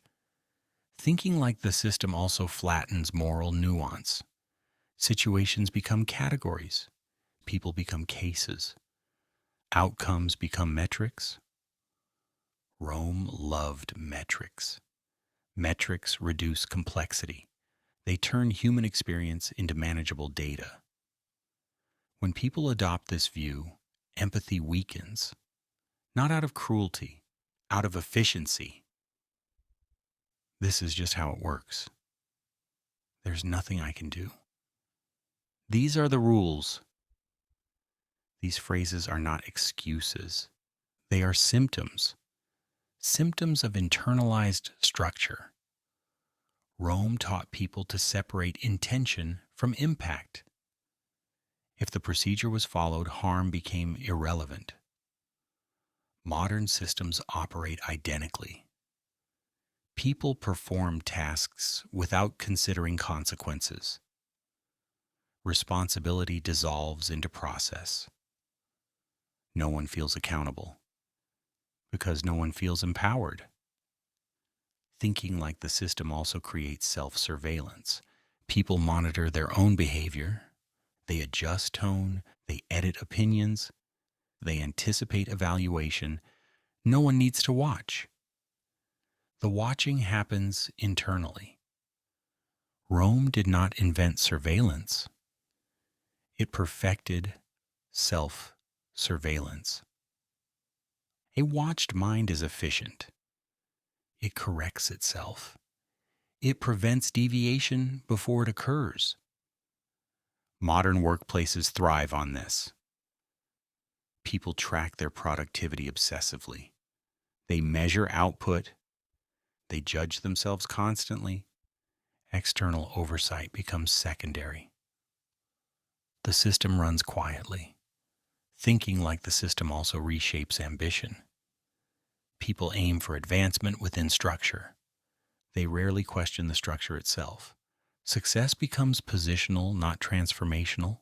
Thinking like the system also flattens moral nuance. Situations become categories. People become cases. Outcomes become metrics. Rome loved metrics. Metrics reduce complexity. They turn human experience into manageable data. When people adopt this view, empathy weakens, not out of cruelty, out of efficiency. This is just how it works. There's nothing I can do. These are the rules. These phrases are not excuses. They are symptoms. Symptoms of internalized structure. Rome taught people to separate intention from impact. If the procedure was followed, harm became irrelevant. Modern systems operate identically. People perform tasks without considering consequences. Responsibility dissolves into process. No one feels accountable because no one feels empowered. Thinking like the system also creates self-surveillance. People monitor their own behavior. They adjust tone. They edit opinions. They anticipate evaluation. No one needs to watch. The watching happens internally. Rome did not invent surveillance. It perfected self-surveillance. A watched mind is efficient. It corrects itself. It prevents deviation before it occurs. Modern workplaces thrive on this. People track their productivity obsessively. They measure output. They judge themselves constantly. External oversight becomes secondary. The system runs quietly. Thinking like the system also reshapes ambition. People aim for advancement within structure. They rarely question the structure itself. Success becomes positional, not transformational.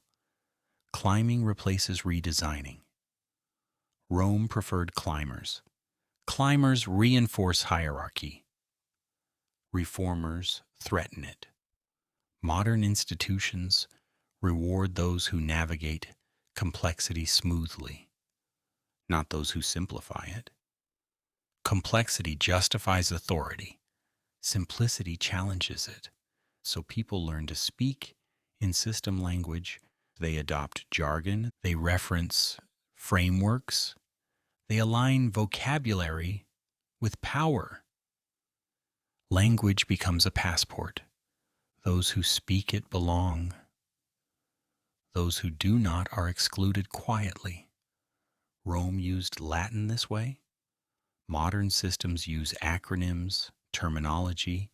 Climbing replaces redesigning. Rome preferred climbers. Climbers reinforce hierarchy. Reformers threaten it. Modern institutions reward those who navigate complexity smoothly, not those who simplify it. Complexity justifies authority. Simplicity challenges it. So people learn to speak in system language. They adopt jargon. They reference frameworks. They align vocabulary with power. Language becomes a passport. Those who speak it belong. Those who do not are excluded quietly. Rome used Latin this way. Modern systems use acronyms, terminology,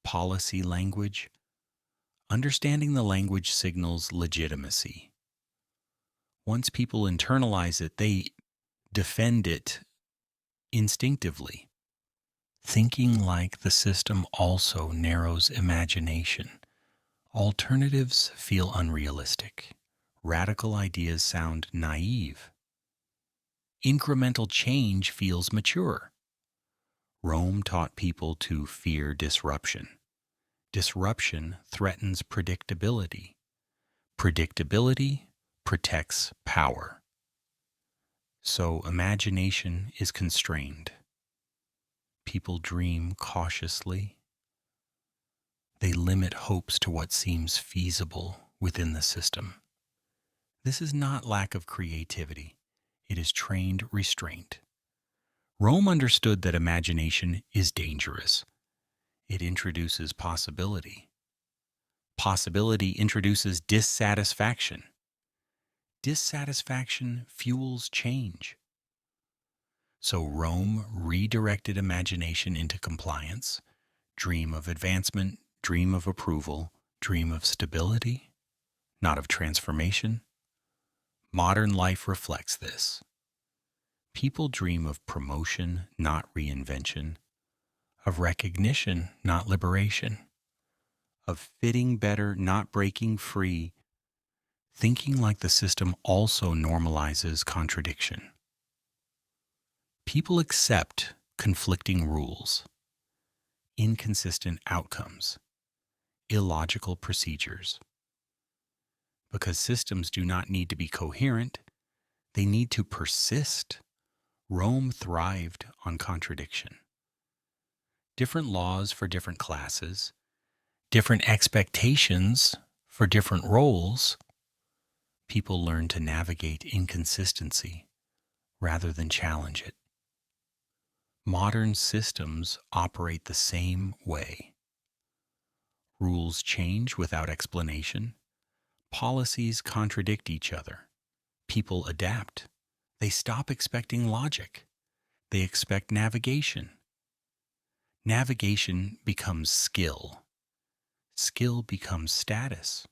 policy language. Understanding the language signals legitimacy. Once people internalize it, they defend it instinctively. Thinking like the system also narrows imagination. Alternatives feel unrealistic. Radical ideas sound naive. Incremental change feels mature. Rome taught people to fear disruption. Disruption threatens predictability. Predictability protects power. So imagination is constrained. People dream cautiously. They limit hopes to what seems feasible within the system. This is not lack of creativity. It is trained restraint. Rome understood that imagination is dangerous. It introduces possibility. Possibility introduces dissatisfaction. Dissatisfaction fuels change. So Rome redirected imagination into compliance. Dream of advancement, dream of approval, dream of stability, not of transformation. Modern life reflects this. People dream of promotion, not reinvention, of recognition, not liberation, of fitting better, not breaking free. Thinking like the system also normalizes contradiction. People accept conflicting rules, inconsistent outcomes, illogical procedures. Because systems do not need to be coherent, they need to persist. Rome thrived on contradiction. Different laws for different classes, different expectations for different roles. People learned to navigate inconsistency rather than challenge it. Modern systems operate the same way. Rules change without explanation. Policies contradict each other. People adapt. They stop expecting logic. They expect navigation. Navigation becomes skill. Skill becomes status.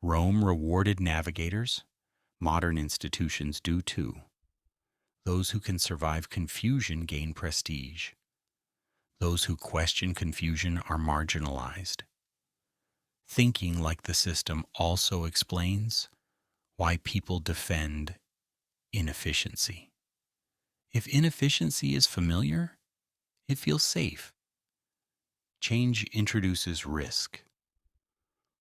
Rome rewarded navigators. Modern institutions do too. Those who can survive confusion gain prestige. Those who question confusion are marginalized. Thinking like the system also explains why people defend inefficiency. If inefficiency is familiar, it feels safe. Change introduces risk.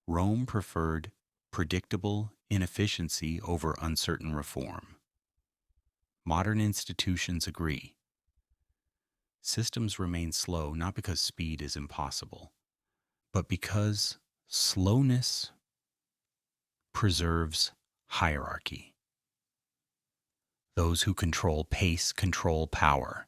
Rome preferred predictable inefficiency over uncertain reform. Modern institutions agree. Systems remain slow not because speed is impossible, but because slowness preserves hierarchy. Those who control pace control power.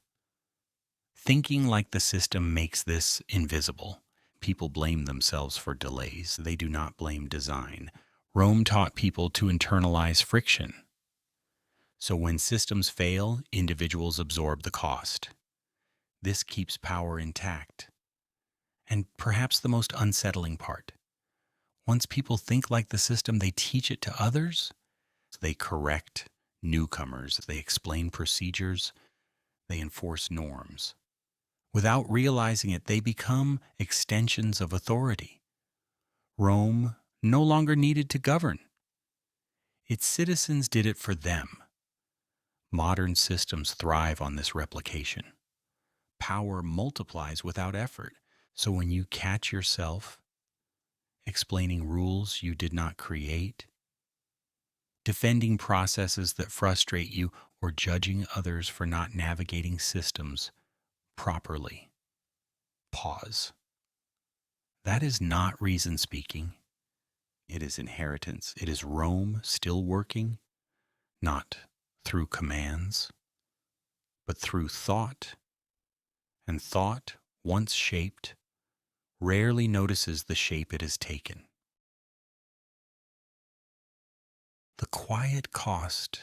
Thinking like the system makes this invisible. People blame themselves for delays. They do not blame design. Rome taught people to internalize friction. So when systems fail, individuals absorb the cost. This keeps power intact. And perhaps the most unsettling part, once people think like the system, they teach it to others. They correct newcomers. They explain procedures. They enforce norms. Without realizing it, they become extensions of authority. Rome no longer needed to govern. Its citizens did it for them. Modern systems thrive on this replication. Power multiplies without effort. So when you catch yourself explaining rules you did not create, defending processes that frustrate you, or judging others for not navigating systems properly, pause. That is not reason speaking. It is inheritance. It is Rome still working, not through commands, but through thought. And thought, once shaped, rarely notices the shape it has taken. The quiet cost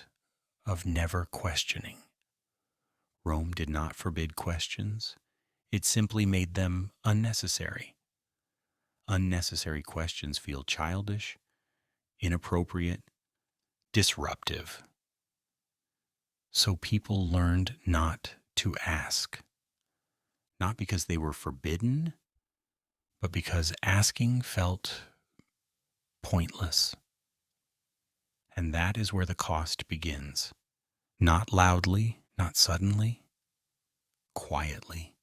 of never questioning. Rome did not forbid questions. It simply made them unnecessary. Unnecessary questions feel childish, inappropriate, disruptive. So people learned not to ask. Not because they were forbidden, but because asking felt pointless. And that is where the cost begins. Not loudly, not suddenly, quietly.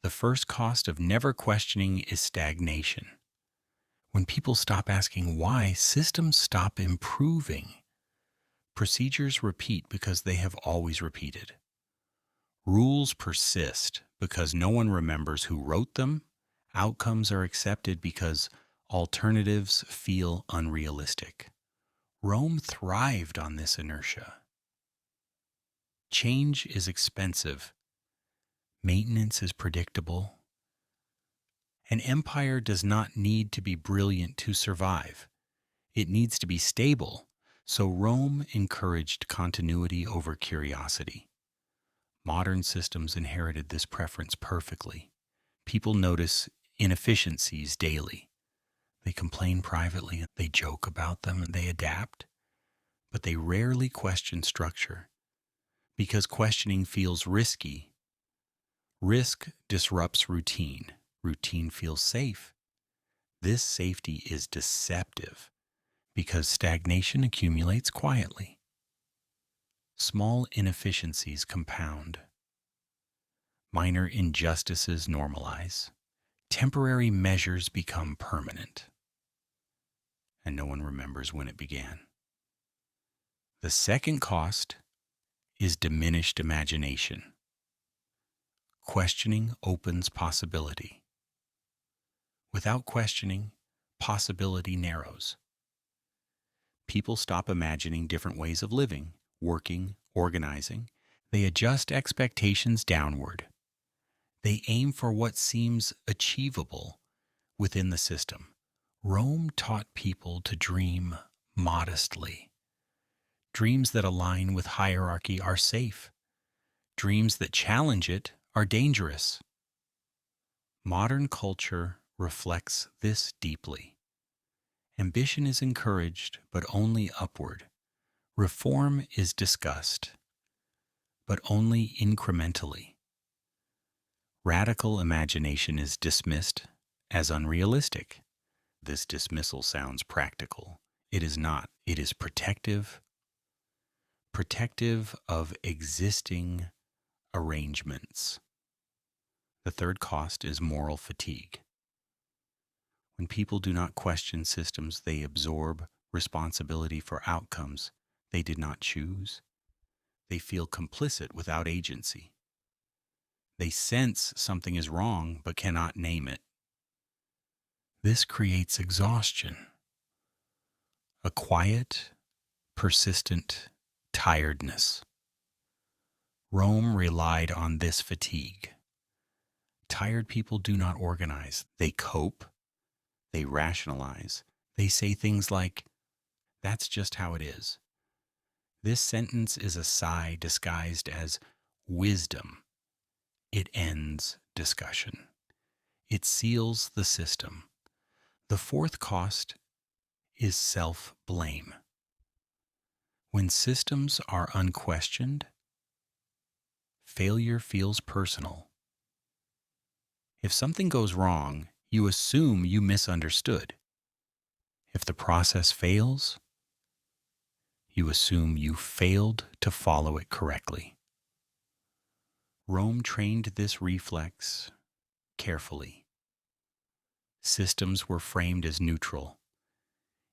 The first cost of never questioning is stagnation. When people stop asking why, systems stop improving. Procedures repeat because they have always repeated. Rules persist because no one remembers who wrote them. Outcomes are accepted because alternatives feel unrealistic. Rome thrived on this inertia. Change is expensive. Maintenance is predictable. An empire does not need to be brilliant to survive. It needs to be stable. So Rome encouraged continuity over curiosity. Modern systems inherited this preference perfectly. People notice inefficiencies daily. They complain privately, they joke about them, and they adapt. But they rarely question structure because questioning feels risky. Risk disrupts routine. Routine feels safe. This safety is deceptive because stagnation accumulates quietly. Small inefficiencies compound. Minor injustices normalize. Temporary measures become permanent. And no one remembers when it began. The second cost is diminished imagination. Questioning opens possibility. Without questioning, possibility narrows. People stop imagining different ways of living, working, organizing. They adjust expectations downward. They aim for what seems achievable within the system. Rome taught people to dream modestly. Dreams that align with hierarchy are safe. Dreams that challenge it are dangerous. Modern culture reflects this deeply. Ambition is encouraged, but only upward. Reform is discussed, but only incrementally. Radical imagination is dismissed as unrealistic. This dismissal sounds practical. It is not. It is protective of existing arrangements. The third cost is moral fatigue. When people do not question systems, they absorb responsibility for outcomes they did not choose. They feel complicit without agency. They sense something is wrong but cannot name it. This creates exhaustion, a quiet, persistent tiredness. Rome relied on this fatigue. Tired people do not organize. They cope. They rationalize. They say things like, "That's just how it is." This sentence is a sigh disguised as wisdom. It ends discussion. It seals the system. The fourth cost is self-blame. When systems are unquestioned, failure feels personal. If something goes wrong, you assume you misunderstood. If the process fails, you assume you failed to follow it correctly. Rome trained this reflex carefully. Systems were framed as neutral.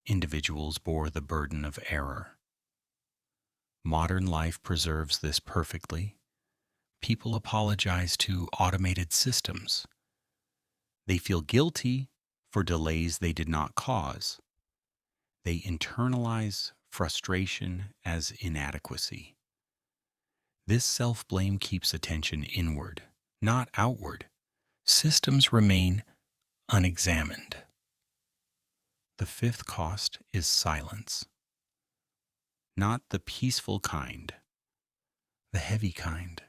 Individuals bore the burden of error. Modern life preserves this perfectly. People apologize to automated systems. They feel guilty for delays they did not cause. They internalize frustration as inadequacy. This self-blame keeps attention inward, not outward. Systems remain unexamined. The fifth cost is silence. Not the peaceful kind, the heavy kind.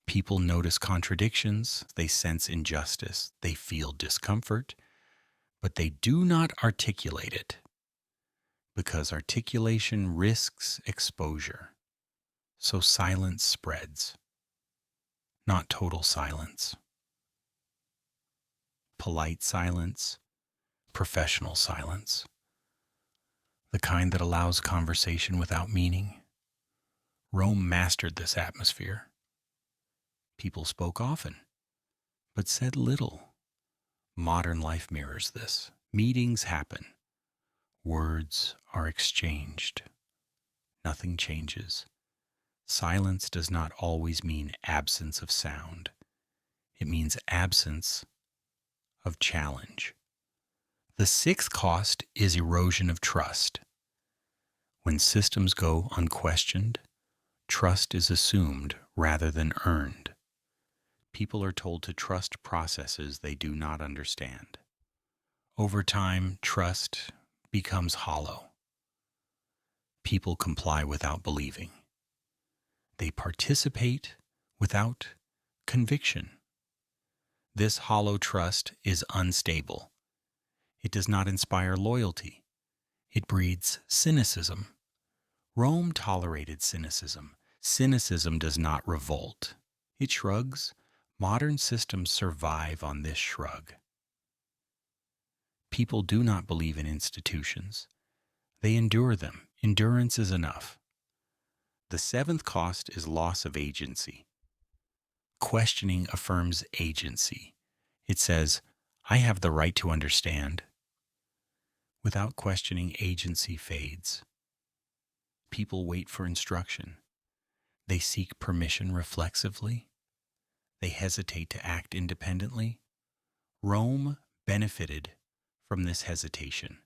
People notice contradictions, they sense injustice, they feel discomfort, but they do not articulate it, because articulation risks exposure. So silence spreads, not total silence. Polite silence, professional silence, the kind that allows conversation without meaning. Rome mastered this atmosphere. People spoke often, but said little. Modern life mirrors this. Meetings happen. Words are exchanged. Nothing changes. Silence does not always mean absence of sound. It means absence of challenge. The sixth cost is erosion of trust. When systems go unquestioned, trust is assumed rather than earned. People are told to trust processes they do not understand. Over time, trust becomes hollow. People comply without believing. They participate without conviction. This hollow trust is unstable. It does not inspire loyalty. It breeds cynicism. Rome tolerated cynicism. Cynicism does not revolt. It shrugs. Modern systems survive on this shrug. People do not believe in institutions. They endure them. Endurance is enough. The seventh cost is loss of agency. Questioning affirms agency. It says, "I have the right to understand." Without questioning, agency fades. People wait for instruction. They seek permission reflexively. They hesitate to act independently. Rome benefited from this hesitation.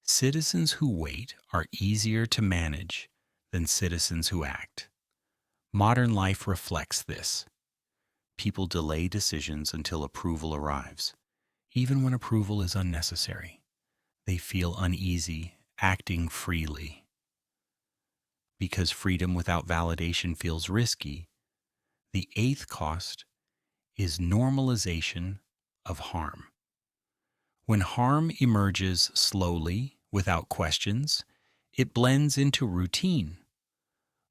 Citizens who wait are easier to manage than citizens who act. Modern life reflects this. People delay decisions until approval arrives, even when approval is unnecessary. They feel uneasy acting freely. Because freedom without validation feels risky, the eighth cost is normalization of harm. When harm emerges slowly, without questions, it blends into routine.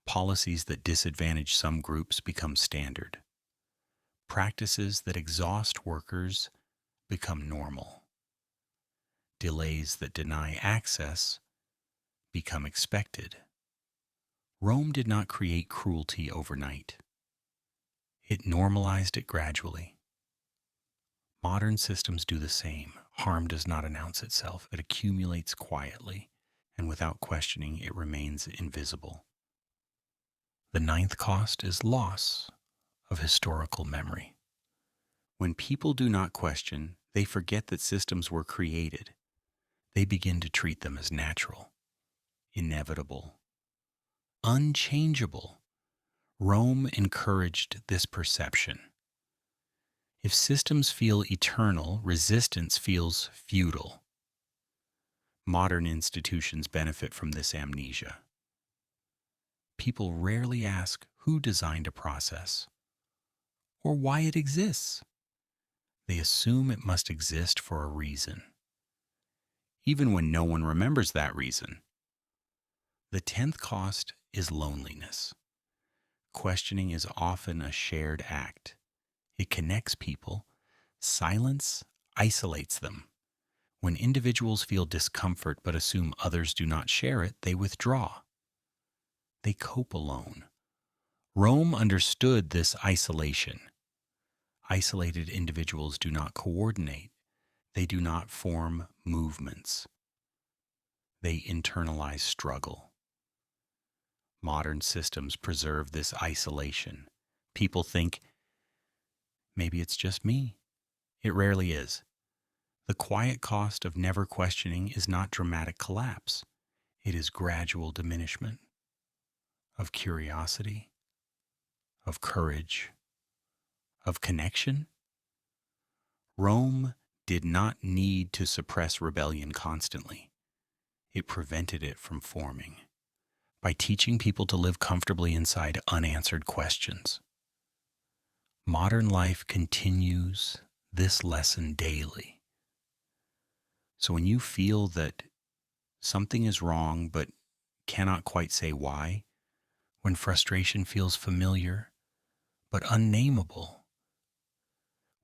Policies that disadvantage some groups become standard. Practices that exhaust workers become normal. Delays that deny access become expected. Rome did not create cruelty overnight. It normalized it gradually. Modern systems do the same. Harm does not announce itself. It accumulates quietly, and without questioning, it remains invisible. The ninth cost is loss of historical memory. When people do not question, they forget that systems were created. They begin to treat them as natural, inevitable, unchangeable. Rome encouraged this perception. If systems feel eternal, resistance feels futile. Modern institutions benefit from this amnesia. People rarely ask who designed a process or why it exists. They assume it must exist for a reason, even when no one remembers that reason. The 10th cost is loneliness. Questioning is often a shared act. It connects people. Silence isolates them. When individuals feel discomfort but assume others do not share it, they withdraw. They cope alone. Rome understood this isolation. Isolated individuals do not coordinate. They do not form movements. They internalize struggle. Modern systems preserve this isolation. People think, maybe it's just me. It rarely is. The quiet cost of never questioning is not dramatic collapse. It is gradual diminishment of curiosity, of courage, of connection. Rome did not need to suppress rebellion constantly. It prevented it from forming by teaching people to live comfortably inside unanswered questions. Modern life continues this lesson daily. So when you feel that something is wrong but cannot quite say why, when frustration feels familiar but unnameable,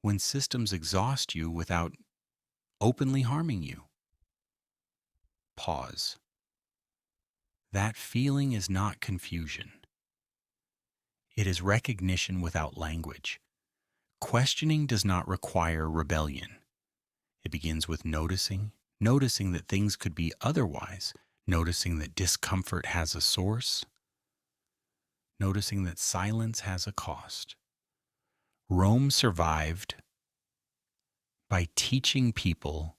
when systems exhaust you without openly harming you, pause. That feeling is not confusion. It is recognition without language. Questioning does not require rebellion. It begins with noticing that things could be otherwise, noticing that discomfort has a source, noticing that silence has a cost. Rome survived by teaching people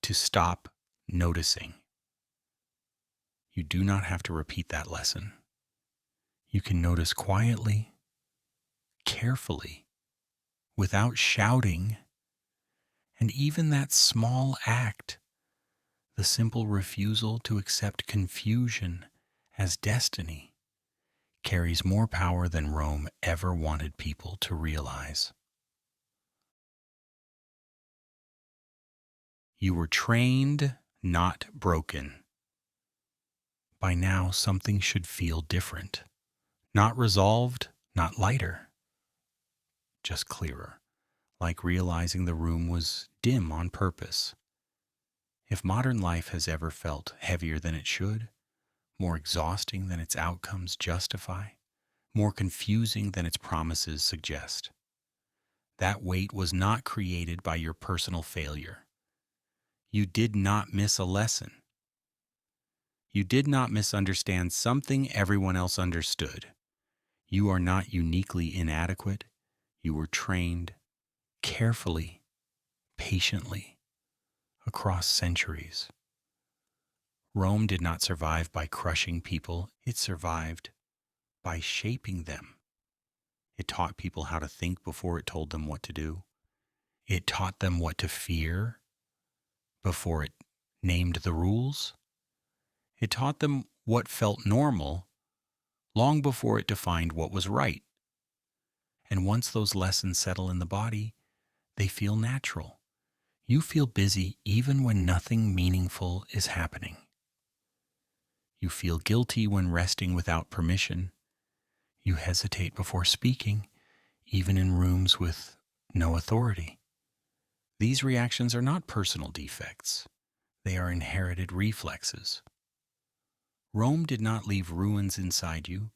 to stop noticing. You do not have to repeat that lesson. You can notice quietly, carefully, without shouting, and even that small act, the simple refusal to accept confusion as destiny, carries more power than Rome ever wanted people to realize. You were trained, not broken. By now, something should feel different. Not resolved, not lighter, just clearer, like realizing the room was dim on purpose. If modern life has ever felt heavier than it should, more exhausting than its outcomes justify, more confusing than its promises suggest, that weight was not created by your personal failure. You did not miss a lesson. You did not misunderstand something everyone else understood. You are not uniquely inadequate. You were trained carefully, patiently, across centuries. Rome did not survive by crushing people. It survived by shaping them. It taught people how to think before it told them what to do. It taught them what to fear before it named the rules. It taught them what felt normal long before it defined what was right. And once those lessons settle in the body, they feel natural. You feel busy even when nothing meaningful is happening. You feel guilty when resting without permission. You hesitate before speaking, even in rooms with no authority. These reactions are not personal defects. They are inherited reflexes. Rome did not leave ruins inside you.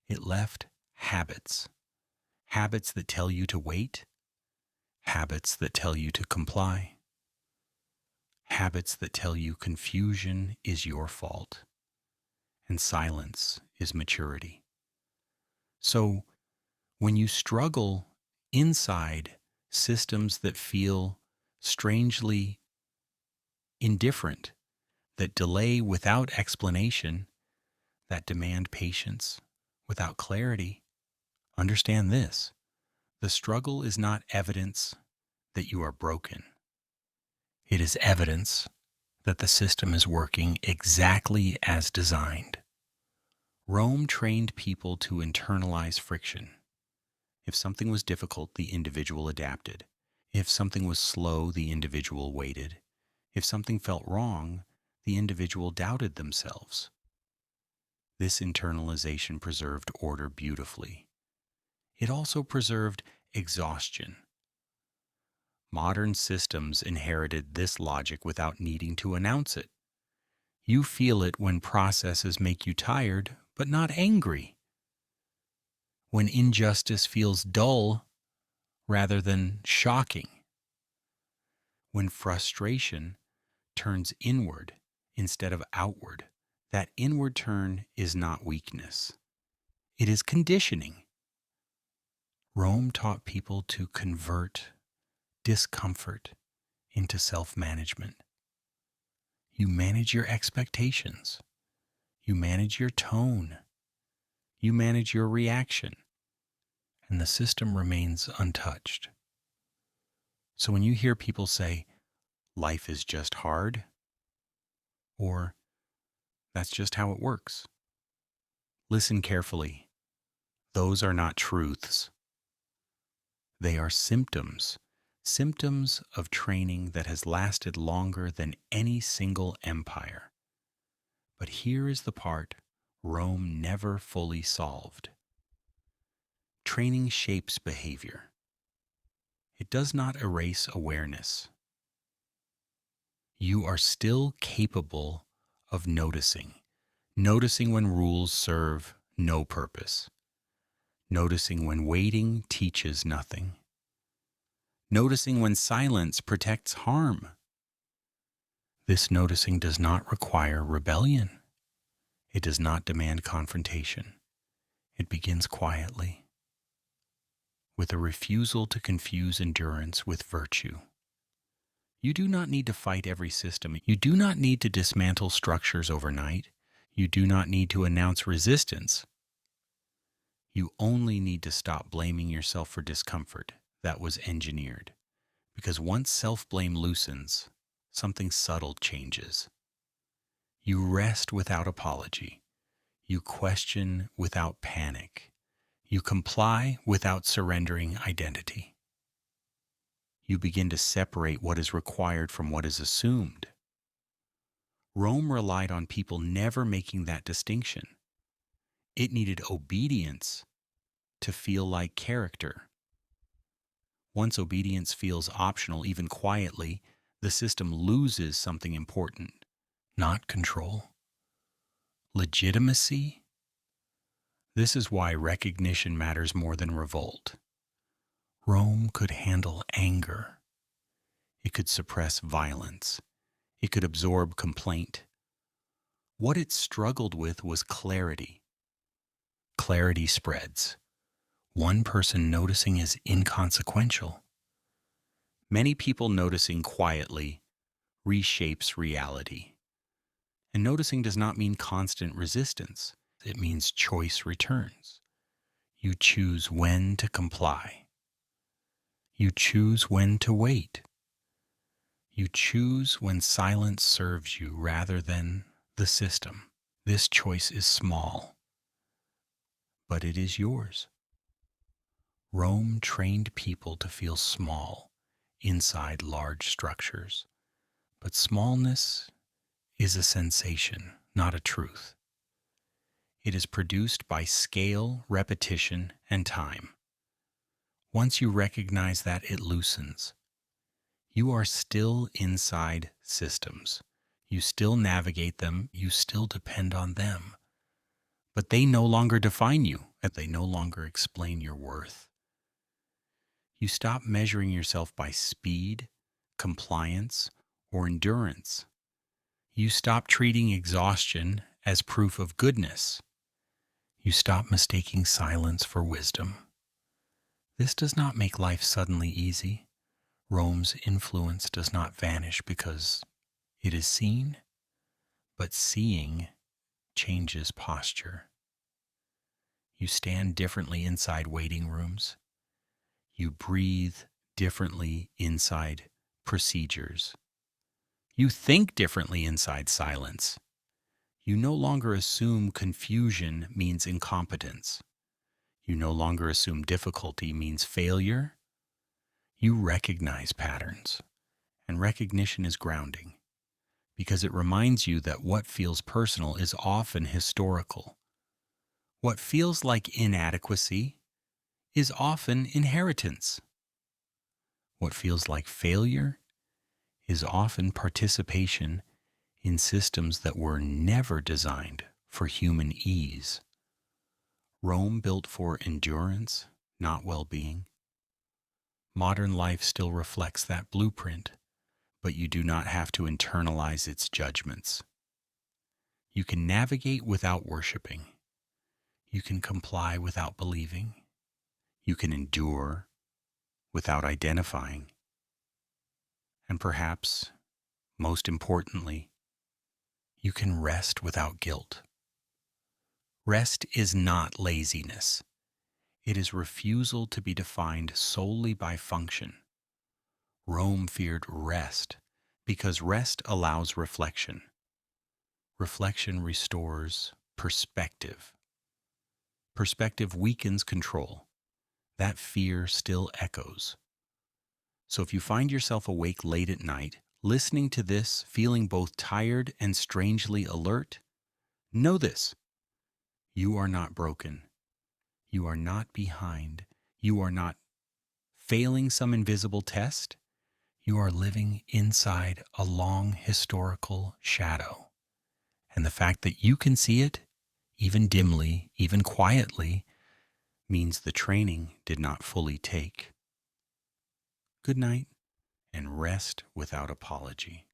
It left habits. Habits that tell you to wait. Habits that tell you to comply. Habits that tell you confusion is your fault and silence is maturity. So when you struggle inside systems that feel strangely indifferent, that delay without explanation, that demand patience without clarity, understand this: the struggle is not evidence that you are broken. It is evidence that the system is working exactly as designed. Rome trained people to internalize friction. If something was difficult, the individual adapted. If something was slow, the individual waited. If something felt wrong, the individual doubted themselves. This internalization preserved order beautifully. It also preserved exhaustion. Modern systems inherited this logic without needing to announce it. You feel it when processes make you tired, but not angry. When injustice feels dull rather than shocking. When frustration turns inward instead of outward. That inward turn is not weakness. It is conditioning. Rome taught people to convert discomfort into self-management. You manage your expectations. You manage your tone. You manage your reaction. And the system remains untouched. So when you hear people say, life is just hard, or that's just how it works, listen carefully. Those are not truths. They are symptoms. Symptoms of training that has lasted longer than any single empire. But here is the part Rome never fully solved. Training shapes behavior. It does not erase awareness. You are still capable of noticing. Noticing when rules serve no purpose. Noticing when waiting teaches nothing. Noticing when silence protects harm. This noticing does not require rebellion. It does not demand confrontation. It begins quietly, with a refusal to confuse endurance with virtue. You do not need to fight every system. You do not need to dismantle structures overnight. You do not need to announce resistance. You only need to stop blaming yourself for discomfort that was engineered. Because once self-blame loosens, something subtle changes. You rest without apology. You question without panic. You comply without surrendering identity. You begin to separate what is required from what is assumed. Rome relied on people never making that distinction. It needed obedience to feel like character. Once obedience feels optional, even quietly, the system loses something important. Not control. Legitimacy. This is why recognition matters more than revolt. Rome could handle anger. It could suppress violence. It could absorb complaint. What it struggled with was clarity. Clarity spreads. One person noticing is inconsequential. Many people noticing quietly reshapes reality. And noticing does not mean constant resistance. It means choice returns. You choose when to comply. You choose when to wait. You choose when silence serves you rather than the system. This choice is small, but it is yours. Rome trained people to feel small inside large structures, but smallness is a sensation, not a truth. It is produced by scale, repetition, and time. Once you recognize that, it loosens. You are still inside systems. You still navigate them. You still depend on them. But they no longer define you, and they no longer explain your worth. You stop measuring yourself by speed, compliance, or endurance. You stop treating exhaustion as proof of goodness. You stop mistaking silence for wisdom. This does not make life suddenly easy. Rome's influence does not vanish because it is seen, but seeing changes posture. You stand differently inside waiting rooms. You breathe differently inside procedures. You think differently inside silence. You no longer assume confusion means incompetence. You no longer assume difficulty means failure. You recognize patterns, and recognition is grounding because it reminds you that what feels personal is often historical. What feels like inadequacy is often inheritance. What feels like failure is often participation in systems that were never designed for human ease. Rome built for endurance, not well-being. Modern life still reflects that blueprint, but you do not have to internalize its judgments. You can navigate without worshiping. You can comply without believing. You can endure without identifying. And perhaps, most importantly, you can rest without guilt. Rest is not laziness. It is refusal to be defined solely by function. Rome feared rest because rest allows reflection. Reflection restores perspective. Perspective weakens control. That fear still echoes. So if you find yourself awake late at night, listening to this, feeling both tired and strangely alert, know this. You are not broken. You are not behind. You are not failing some invisible test. You are living inside a long historical shadow. And the fact that you can see it, even dimly, even quietly, means the training did not fully take. Good night, and rest without apology.